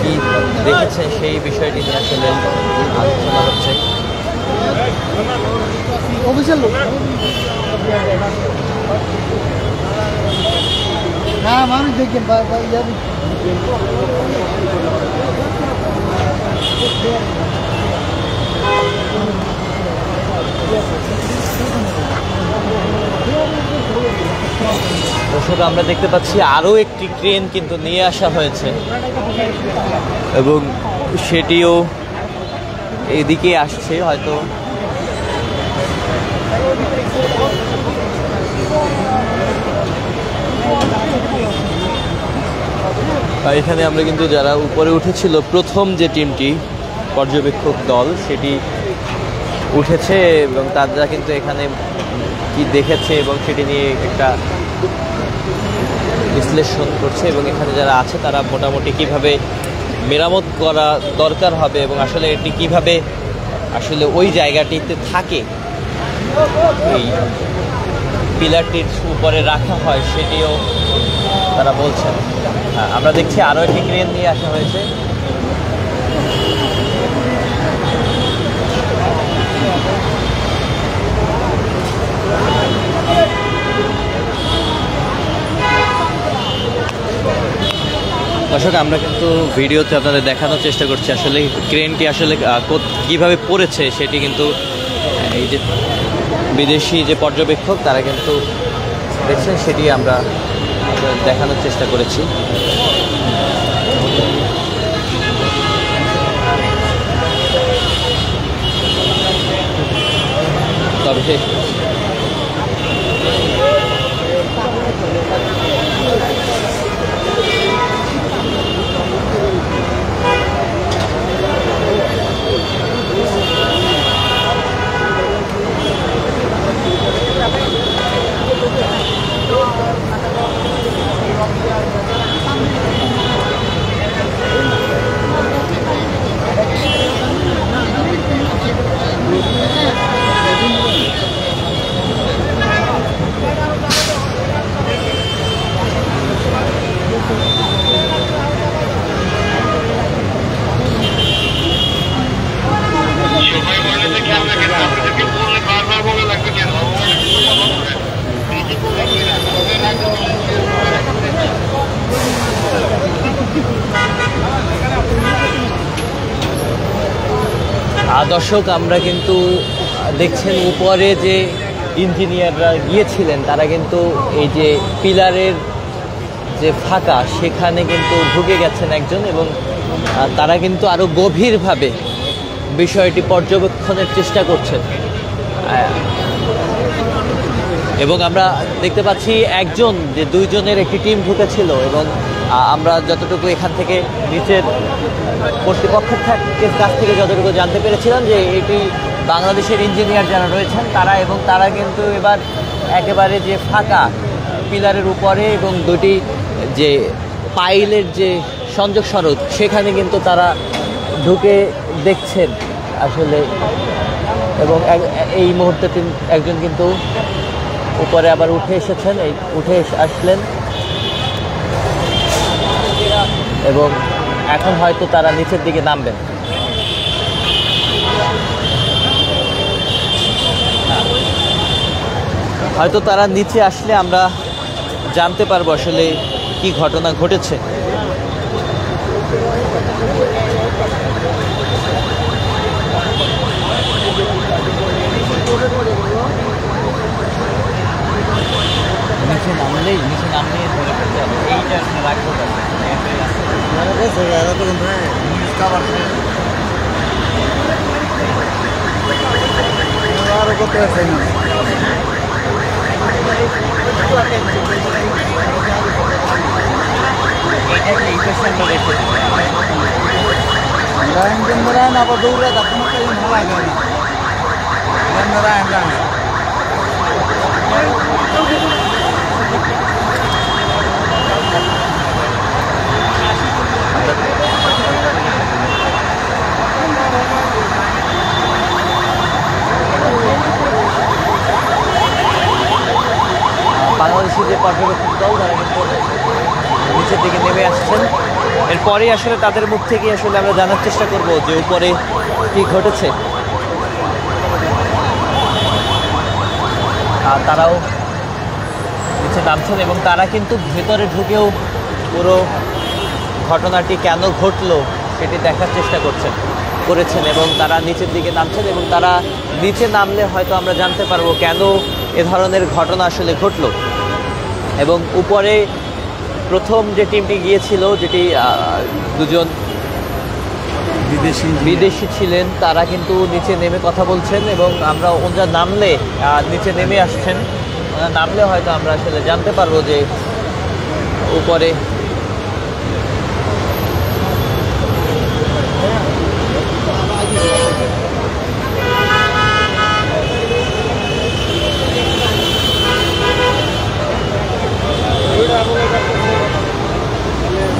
[SPEAKER 1] কি দেখেছেন সেই বিষয়টি নিয়ে আসলে আলোচনা হচ্ছে।
[SPEAKER 3] অফিসের লোক হ্যাঁ মানুষ দেখেন
[SPEAKER 1] দর্শক, আমরা দেখতে পাচ্ছি আরও একটি ক্রেন কিন্তু নিয়ে আসা হয়েছে এবং সেটিও এদিকে আসছে হয়তো। এখানে আমরা কিন্তু যারা উপরে উঠেছিল, প্রথম যে টিমটি পর্যবেক্ষক দল সেটি উঠেছে এবং তারা কিন্তু এখানে কি দেখেছে এবং সেটি নিয়ে একটা বিশ্লেষণ করছে এবং এখানে যারা আছে তারা মোটামুটি কিভাবে মেরামত করা দরকার হবে এবং আসলে এটি কিভাবে আসলে ওই জায়গাটিতে থাকে, এই পিলারটির উপরে রাখা হয় সেটিও তারা বলছেন। হ্যাঁ, আমরা দেখছি আরও একটি ক্রেন নিয়ে আসা হয়েছে। দর্শক, আমরা কিন্তু ভিডিওতে আপনাদের দেখানোর চেষ্টা করছি আসলে ক্রেনটি আসলে কিভাবে পড়েছে সেটি কিন্তু এই যে বিদেশি যে পর্যবেক্ষক তারা কিন্তু দেখছেন, সেটি আমরা দেখানোর চেষ্টা করেছি। তবে দর্শক, আমরা কিন্তু দেখছেন উপরে যে ইঞ্জিনিয়াররা গিয়েছিলেন তারা কিন্তু এই যে পিলারের যে ফাঁকা সেখানে কিন্তু ঢুকে গেছেন একজন এবং তারা কিন্তু আরও গভীরভাবে বিষয়টি পর্যবেক্ষণের চেষ্টা করছেন। এবং আমরা দেখতে পাচ্ছি একজন যে দুইজনের একটি টিম ঢুকেছিল এবং আমরা যতটুকু এখান থেকে নিচের কর্তৃপক্ষের কাছ থেকে যতটুকু জানতে পেরেছিলাম যে এটি বাংলাদেশের ইঞ্জিনিয়ার যারা রয়েছেন তারা, এবং তারা কিন্তু এবার একেবারে যে ফাঁকা পিলারের উপরে এবং দুটি যে পাইলের যে সংযোগ সড়ক সেখানে কিন্তু তারা ঢুকে দেখছেন আসলে। এবং এই মুহূর্তে একজন কিন্তু উপরে আবার উঠে এসেছেন, এই আসলেন এবং এখন হয়তো তারা নিচের দিকে নামবেন। হয়তো তারা নিচে আসলে আমরা জানতে পারবো আসলে কি ঘটনা ঘটেছে। নিচে নামলে ধরে ফেলতে হবে, এইটা রাখবো
[SPEAKER 3] আরো কত আছে না আবার দৌড়ে তখন ভালো লাগে না।
[SPEAKER 1] বাংলাদেশি যে পর্যবেক্ষক দল তারা কিন্তু নিচের দিকে নেমে আসছেন। এরপরে আসলে তাদের মুখ থেকে আসলে আমরা জানার চেষ্টা করব যে উপরে কি ঘটেছে। আর তারাও নিচে নামছেন এবং তারা কিন্তু ভেতরে ঢুকেও পুরো ঘটনাটি কেন ঘটলো সেটি দেখার চেষ্টা করেছেন এবং তারা নিচের দিকে নামছেন এবং তারা নিচে নামলে হয়তো আমরা জানতে পারবো কেন এ ধরনের ঘটনা আসলে ঘটলো। এবং উপরে প্রথম যে টিমটি গিয়েছিল, যেটি দুজন বিদেশি ছিলেন, তারা কিন্তু নিচে নেমে কথা বলছেন এবং আমরা ওরা নামলে নিচে নেমে আসছেন। নামলে হয়তো আমরা আসলে জানতে পারবো যে উপরে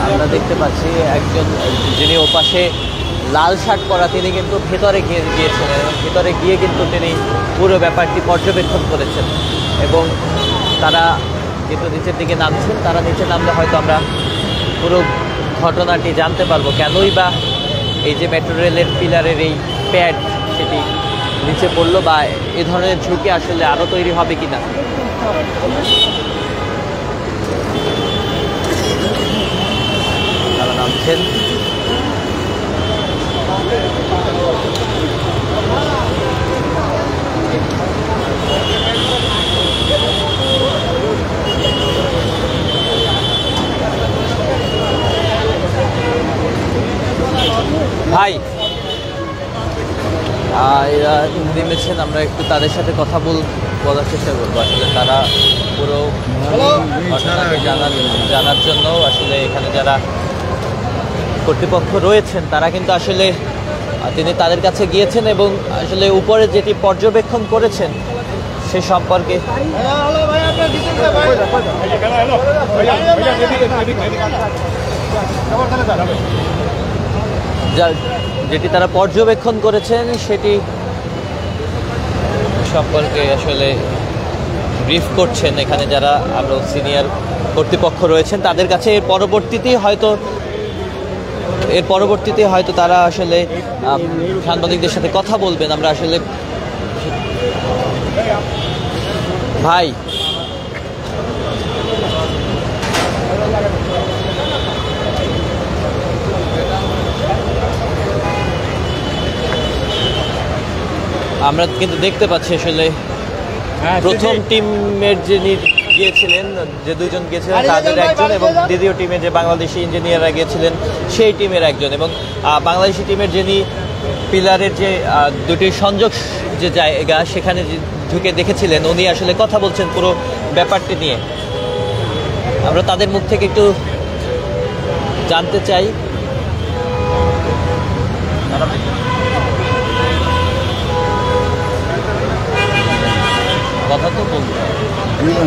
[SPEAKER 1] আমরা দেখতে পাচ্ছি একজন যিনি ওপাশে লাল শার্ট পরা তিনি কিন্তু ভেতরে গিয়েছিলেন এবং ভেতরে গিয়ে কিন্তু তিনি পুরো ব্যাপারটি পর্যবেক্ষণ করেছেন এবং তারা কিন্তু নিচের দিকে নামছেন। তারা নিচে নামলে হয়তো আমরা পুরো ঘটনাটি জানতে পারবো, কেনই বা এই যে মেট্রো রেলের পিলারের এই প্যাড সেটি নিচে পড়লো বা এ ধরনের ঝুঁকি আসলে আরও তৈরি হবে কিনা। তারা নামছেন। ভাই এরা নেমেছেন, আমরা একটু তাদের সাথে কথা বলার চেষ্টা করবো। আসলে তারা পুরো ঘটনাকে জানার জন্য আসলে এখানে যারা কর্তৃপক্ষ রয়েছেন তারা কিন্তু আসলে তিনি তাদের কাছে গিয়েছেন এবং আসলে উপরে যেটি পর্যবেক্ষণ করেছেন সে সম্পর্কে যেটি তারা পর্যবেক্ষণ করেছেন সেটি সম্পর্কে আসলে ব্রিফ করছেন এখানে যারা আরও সিনিয়র কর্তৃপক্ষ রয়েছেন তাদের কাছে। এর পরবর্তীতে হয়তো তারা আসলে সাংবাদিকদের সাথে কথা বলবেন। আমরা আসলে ভাই আমরা কিন্তু দেখতে পাচ্ছি আসলে প্রথম টিমের যিনি গিয়েছিলেন, যে দুজন গিয়েছিলেন তাদের একজন এবং দ্বিতীয় টিমে যে বাংলাদেশি ইঞ্জিনিয়াররা গিয়েছিলেন সেই টিমের একজন এবং বাংলাদেশি টিমের যিনি পিলারের যে দুটি সংযোগ যে জায়গা সেখানে ঢুকে দেখেছিলেন উনি আসলে কথা বলছেন পুরো ব্যাপারটি নিয়ে। আমরা তাদের মুখ থেকে একটু জানতে চাই। কথা তো বলবো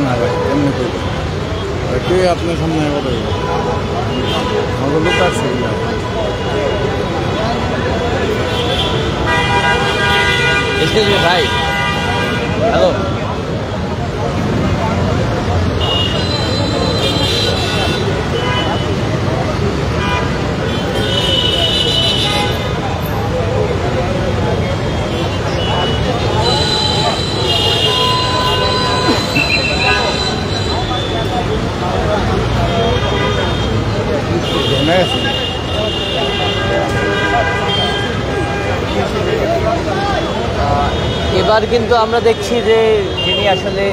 [SPEAKER 3] না ভাই, এমনি করবো কে আপনার সামনে কথা বলবো, আমাদের লোক আছে
[SPEAKER 1] ভাই। হ্যালো এবার কিন্তু আমরা দেখছি যে যিনি আসলে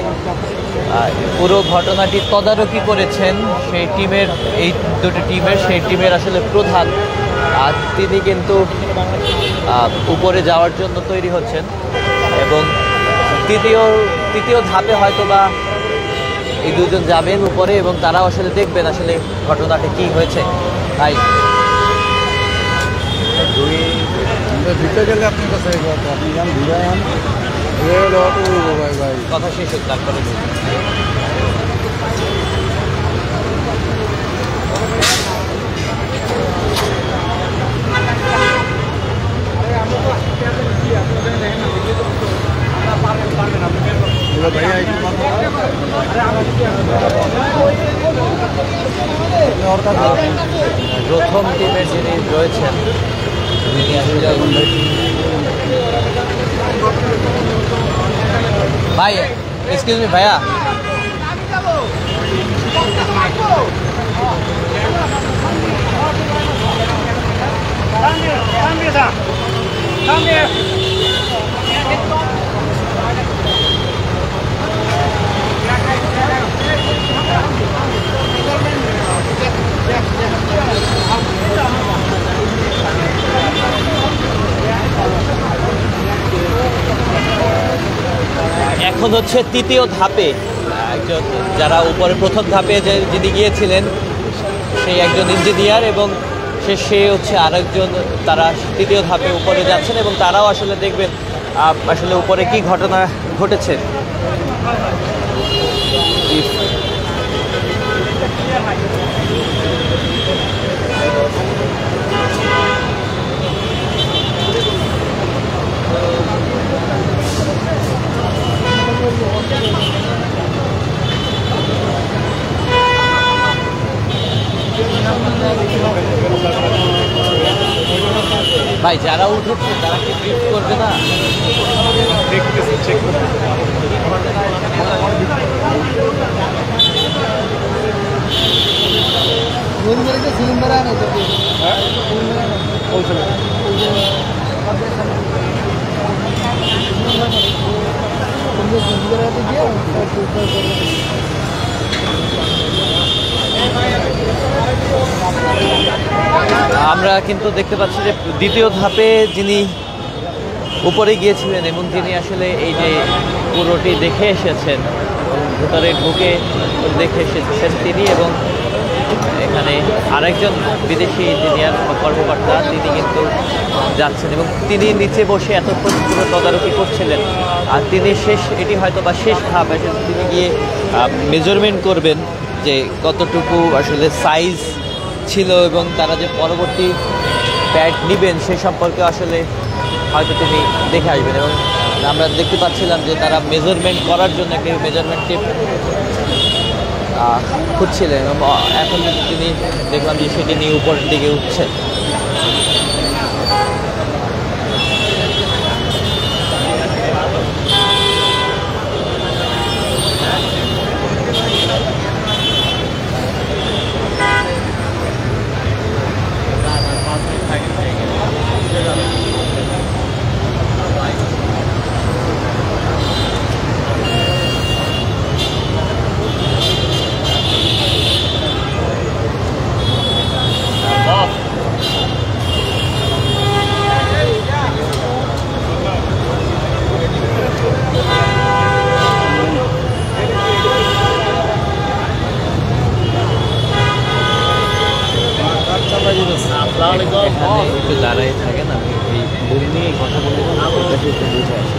[SPEAKER 1] পুরো ঘটনাটি তদারকি করেছেন সেই টিমের, এই দুটি টিমের, সেই টিমের আসলে প্রধান, আর তিনি কিন্তু উপরে যাওয়ার জন্য তৈরি হচ্ছেন এবং তৃতীয় ধাপে হয়তো বা এই দুজন যাবেন উপরে এবং তারাও আসলে দেখবেন আসলে ঘটনাটা কি হয়েছে। ভাই
[SPEAKER 3] ভিতরে গেলে আপনার কাছে আপনি যান ঘুরে আন ভাই ভাই
[SPEAKER 1] কথা শেষ হোক তারপরে প্রথম টিমের যিনি রয়েছেন তিনি আসলে ভাই, এক্সকিউজ মি ভাইয়া, এখন হচ্ছে তৃতীয় ধাপে একজন, যারা উপরে প্রথম ধাপে যিনি গিয়েছিলেন সেই একজন ইঞ্জিনিয়ার এবং সে হচ্ছে আরেকজন, তারা তৃতীয় ধাপে উপরে যাচ্ছেন এবং তারাও আসলে দেখবেন আসলে উপরে কি ঘটনা ঘটেছে। ভাই যারা উঠেছে তারা কি ব্রিফ করবে না?
[SPEAKER 3] সিলিন্ডার আনে
[SPEAKER 1] আমরা কিন্তু দেখতে পাচ্ছি যে দ্বিতীয় ধাপে যিনি উপরে গিয়েছিলেন এবং যিনি আসলে এই যে পুরোটি দেখে এসেছেন, ভেতরে ঢুকে দেখে এসেছেন তিনি, এবং এখানে আরেকজন বিদেশি ইঞ্জিনিয়ার কর্মকর্তা তিনি কিন্তু যাচ্ছেন এবং তিনি নিচে বসে এতক্ষণ পুরো তদারকি করছিলেন। আর তিনি এটি হয়তো বা শেষ ধাপ, তিনি গিয়ে মেজারমেন্ট করবেন যে কতটুকু আসলে সাইজ ছিল এবং তারা যে পরবর্তী প্যাড নেবেন সে সম্পর্কে আসলে হয়তো তিনি দেখে আসবেন। এবং আমরা দেখতে পাচ্ছিলাম যে তারা মেজারমেন্ট করার জন্য একটি মেজারমেন্ট টেপ খুঁজছিলেন এবং এখন তিনি দেখলাম যে সেটি নিয়ে উপরের দিকে উঠছেন। একটু দাঁড়াই থাকেন, আমি এই বুক নিয়ে কথা বলে একটু বুঝে আসি।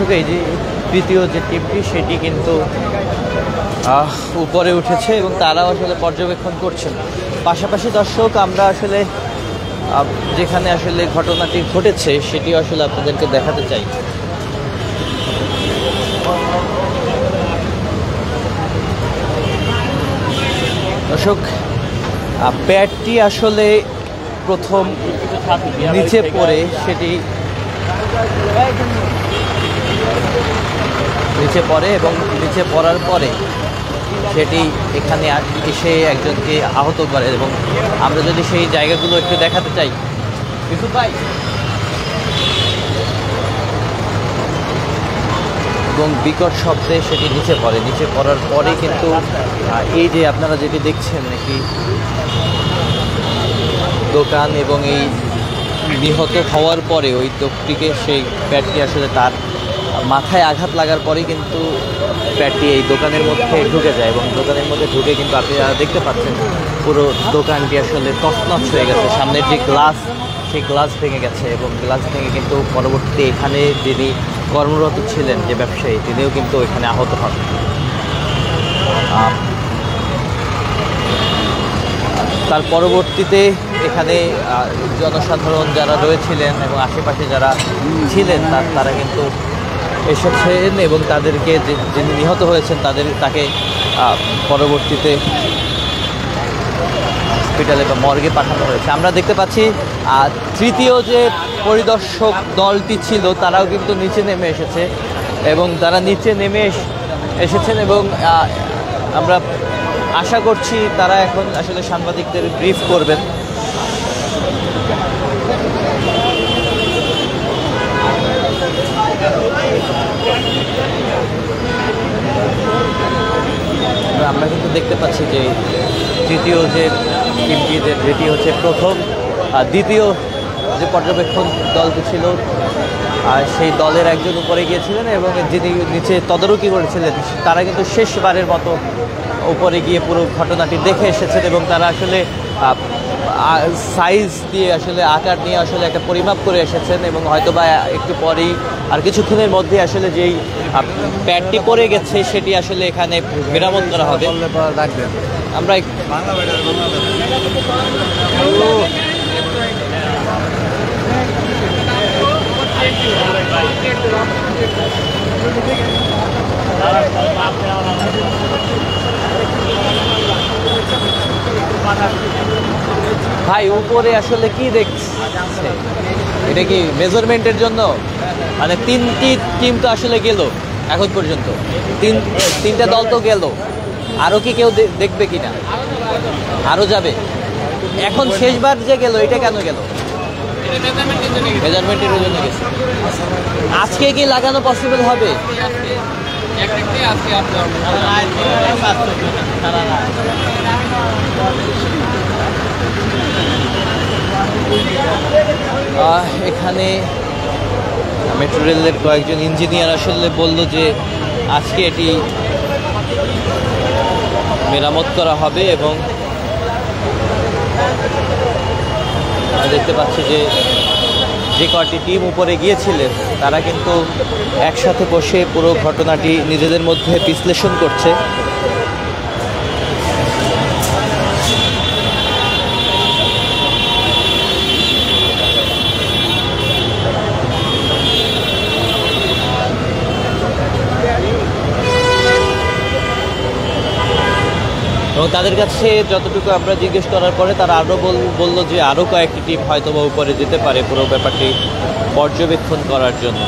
[SPEAKER 1] দর্শক এই যে তৃতীয় যে টিমটি সেটি কিন্তু উপরে উঠেছে এবং তারাও আসলে পর্যবেক্ষণ করছেন। পাশাপাশি দর্শক আমরা আসলে যেখানে আসলে ঘটনাটি ঘটেছে সেটি আসলে আপনাদেরকে দেখাতে চাই। দর্শক প্যাডটি আসলে প্রথম নিচে পড়ে সেটি নিচে পড়ে এবং নিচে পড়ার পরে সেটি এখানে এসে একজনকে আহত করে এবং আমরা যদি সেই জায়গাগুলো একটু দেখাতে চাই এবং বিকট শব্দে সেটি নিচে পড়ে। নিচে পড়ার পরে কিন্তু এই যে আপনারা যেটি দেখছেন একটি দোকান এবং এই নিহত হওয়ার পরে ওই লোকটিকে সেই প্যাডটি আসলে তার মাথায় আঘাত লাগার পরেই কিন্তু প্যাডটি এই দোকানের মধ্যে ঢুকে যায় এবং দোকানের মধ্যে ঢুকে কিন্তু আপনারা দেখতে পাচ্ছেন পুরো দোকানটি আসলে তছনছ হয়ে গেছে। সামনের যে গ্লাস সেই গ্লাস ভেঙে গেছে এবং গ্লাস ভেঙে কিন্তু পরবর্তীতে এখানে যিনি কর্মরত ছিলেন যে ব্যবসায়ী তিনিও কিন্তু এখানে আহত হন। তার পরবর্তীতে এখানে জনসাধারণ যারা রয়েছিলেন এবং আশেপাশে যারা ছিলেন তারা কিন্তু এসেছেন এবং তাদেরকে যিনি নিহত হয়েছেন তাকে পরবর্তীতে হসপিটালে বা মর্গে পাঠানো হয়েছে। আমরা দেখতে পাচ্ছি তৃতীয় যে পরিদর্শক দলটি ছিল তারাও কিন্তু নিচে নেমে এসেছে এবং তারা নিচে নেমে এসেছেন এবং আমরা আশা করছি তারা এখন আসলে সাংবাদিকদের ব্রিফ করবেন। আমরা কিন্তু দেখতে পাচ্ছি যে তৃতীয় যে টিমটিদের যেটি হচ্ছে প্রথম দ্বিতীয় যে পর্যবেক্ষণ দলটি ছিল সেই দলের একজন উপরে গিয়েছিলেন এবং যিনি নিচে তদারকি করেছিলেন তারা কিন্তু শেষবারের মতো উপরে গিয়ে পুরো ঘটনাটি দেখে এসেছেন এবং তারা আসলে সাইজ দিয়ে আসলে আকার নিয়ে আসলে একটা পরিমাপ করে এসেছেন এবং হয়তো বা একটু পরেই আর কিছুক্ষণের মধ্যে আসলে যেই প্যাডটি পড়ে গেছে সেটি আসলে এখানে মেরামত করা হবে। আমরা ভাই উপরে আসলে কি দেখছে এটা কি মেজারমেন্টের জন্য মানে তিনটি টিম তো আসলে গেল এখন পর্যন্ত তিনটা দল তো গেল আরো কি কেউ দেখবে কিনা আরো যাবে এখন শেষবার যে গেল এটা কেন গেল মেজারমেন্টের জন্য গেছে আজকে কি লাগানো পসিবল হবে এখানে মেট্রো রেলের কয়েকজন ইঞ্জিনিয়ার আসলে বলল যে আজকে এটি মেরামত করা হবে এবং দেখতে পাচ্ছি যে কয়টি টিম উপরে গিয়েছিলেন তারা কিন্তু একসাথে বসে পুরো ঘটনাটি নিজেদের মধ্যে বিশ্লেষণ করছে। এবং তাদের কাছে যতটুকু আমরা জিজ্ঞেস করার পরে তারা আরও বললো যে আরও কয়েকটি টিম হয়তো বা উপরে যেতে পারে পুরো ব্যাপারটি পর্যবেক্ষণ করার জন্য।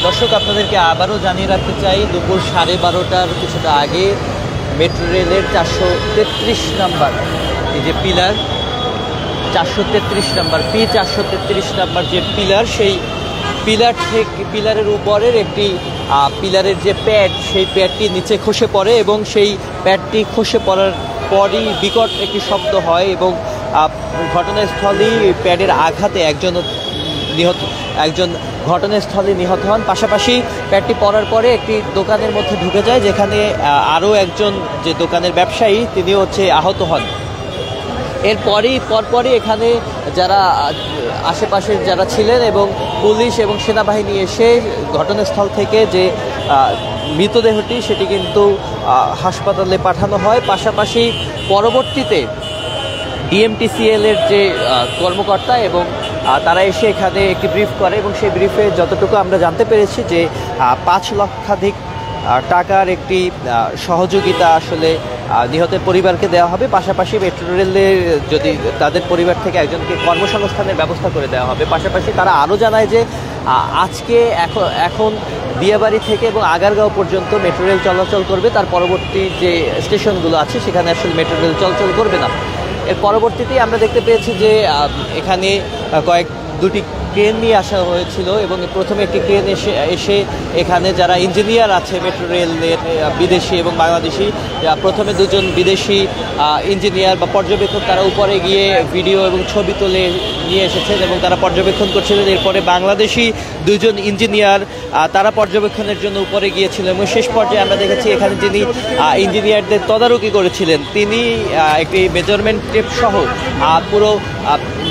[SPEAKER 1] দর্শক আপনাদেরকে আবারও জানিয়ে রাখতে চাই দুপুর 12:30টার কিছুটা আগে মেট্রো রেলের 433 নাম্বার এই যে পিলার 433 নাম্বার P433 নাম্বার যে পিলার, সেই পিলার থেকে পিলারের উপরের একটি পিলারের যে প্যাড, সেই প্যাডটি নিচে খসে পড়ে এবং সেই প্যাডটি খসে পড়ার পরই বিকট একটি শব্দ হয় এবং ঘটনাস্থলেই প্যাডের আঘাতে একজন ঘটনাস্থলে নিহত হন। পাশাপাশি প্যাডটি পড়ার পরে একটি দোকানের মধ্যে ঢুকে যায়, যেখানে আরও একজন যে দোকানের ব্যবসায়ী তিনিও আহত হন। পরপরই এখানে যারা আশেপাশের যারা ছিলেন এবং পুলিশ এবং সেনাবাহিনী এসে ঘটনাস্থল থেকে যে মৃতদেহটি সেটি কিন্তু হাসপাতালে পাঠানো হয়। পাশাপাশি পরবর্তীতে DMTCL এর যে কর্মকর্তা এবং তারা এসে এখানে একটি ব্রিফ করে এবং সেই ব্রিফে যতটুকু আমরা জানতে পেরেছি যে 5 লক্ষাধিক টাকার একটি সহযোগিতা আসলে নিহতের পরিবারকে দেওয়া হবে। পাশাপাশি মেট্রো রেলের যদি তাদের পরিবার থেকে একজনকে কর্মসংস্থানের ব্যবস্থা করে দেওয়া হবে। পাশাপাশি তারা আরও জানায় যে আজকে এখন দিয়াবাড়ি থেকে এবং আগারগাঁও পর্যন্ত মেট্রো রেল চলাচল করবে, তার পরবর্তী যে স্টেশনগুলো আছে সেখানে আসলে মেট্রো রেল চলাচল করবে না। এর পরবর্তীতেই আমরা দেখতে পেয়েছি যে এখানে দুটি ক্রেন নিয়ে আসা হয়েছিল এবং প্রথমে একটি ক্রেন এসে এখানে যারা ইঞ্জিনিয়ার আছে মেট্রো রেলের বিদেশি এবং বাংলাদেশি, প্রথমে দুজন বিদেশি ইঞ্জিনিয়ার বা পর্যবেক্ষক তারা উপরে গিয়ে ভিডিও এবং ছবি তুলে নিয়ে এসেছেন এবং তারা পর্যবেক্ষণ করছিলেন। এরপরে বাংলাদেশি দুজন ইঞ্জিনিয়ার তারা পর্যবেক্ষণের জন্য উপরে গিয়েছিলেন এবং শেষ পর্যায়ে আমরা দেখেছি এখানে যিনি ইঞ্জিনিয়ারদের তদারকি করেছিলেন তিনি একটি মেজারমেন্ট টেপ সহ পুরো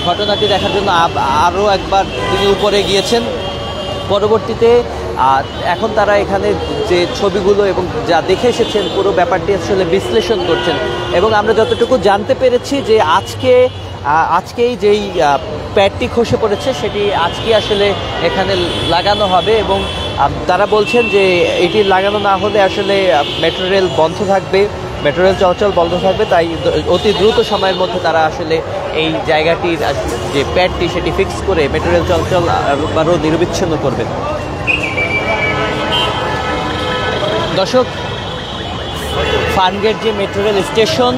[SPEAKER 1] ঘটনাটি দেখার জন্য আরও একবার তিনি উপরে গিয়েছেন। পরবর্তীতে এখন তারা এখানে যে ছবিগুলো এবং যা দেখে এসেছেন পুরো ব্যাপারটি আসলে বিশ্লেষণ করছেন এবং আমরা যতটুকু জানতে পেরেছি যে আজকেই যেই প্যাডটি খসে পড়েছে সেটি আজকে আসলে এখানে লাগানো হবে এবং তারা বলছেন যে এটি লাগানো না হলে আসলে মেট্রো রেল বন্ধ থাকবে, মেট্রো রেল চলাচল বন্ধ থাকবে। তাই অতি দ্রুত সময়ের মধ্যে তারা আসলে এই জায়গাটির যে প্যাডটি সেটি ফিক্স করে মেট্রো রেল চলাচল আরও নিরবিচ্ছিন্ন করবেন। দর্শক, ফার্মগেট যে মেট্রো রেল স্টেশন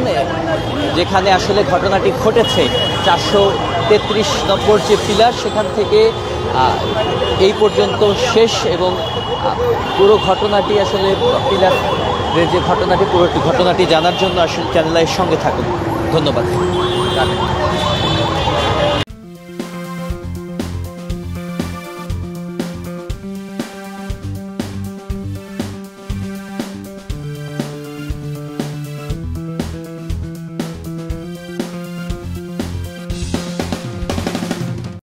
[SPEAKER 1] যেখানে আসলে ঘটনাটি ঘটেছে 433 নম্বর যে পিলার সেখান থেকে এই পর্যন্ত শেষ এবং পুরো ঘটনাটি আসলে পিলারের যে ঘটনাটি পুরো ঘটনাটি জানার জন্য আসলে চ্যানেলের সঙ্গে থাকুন। ধন্যবাদ।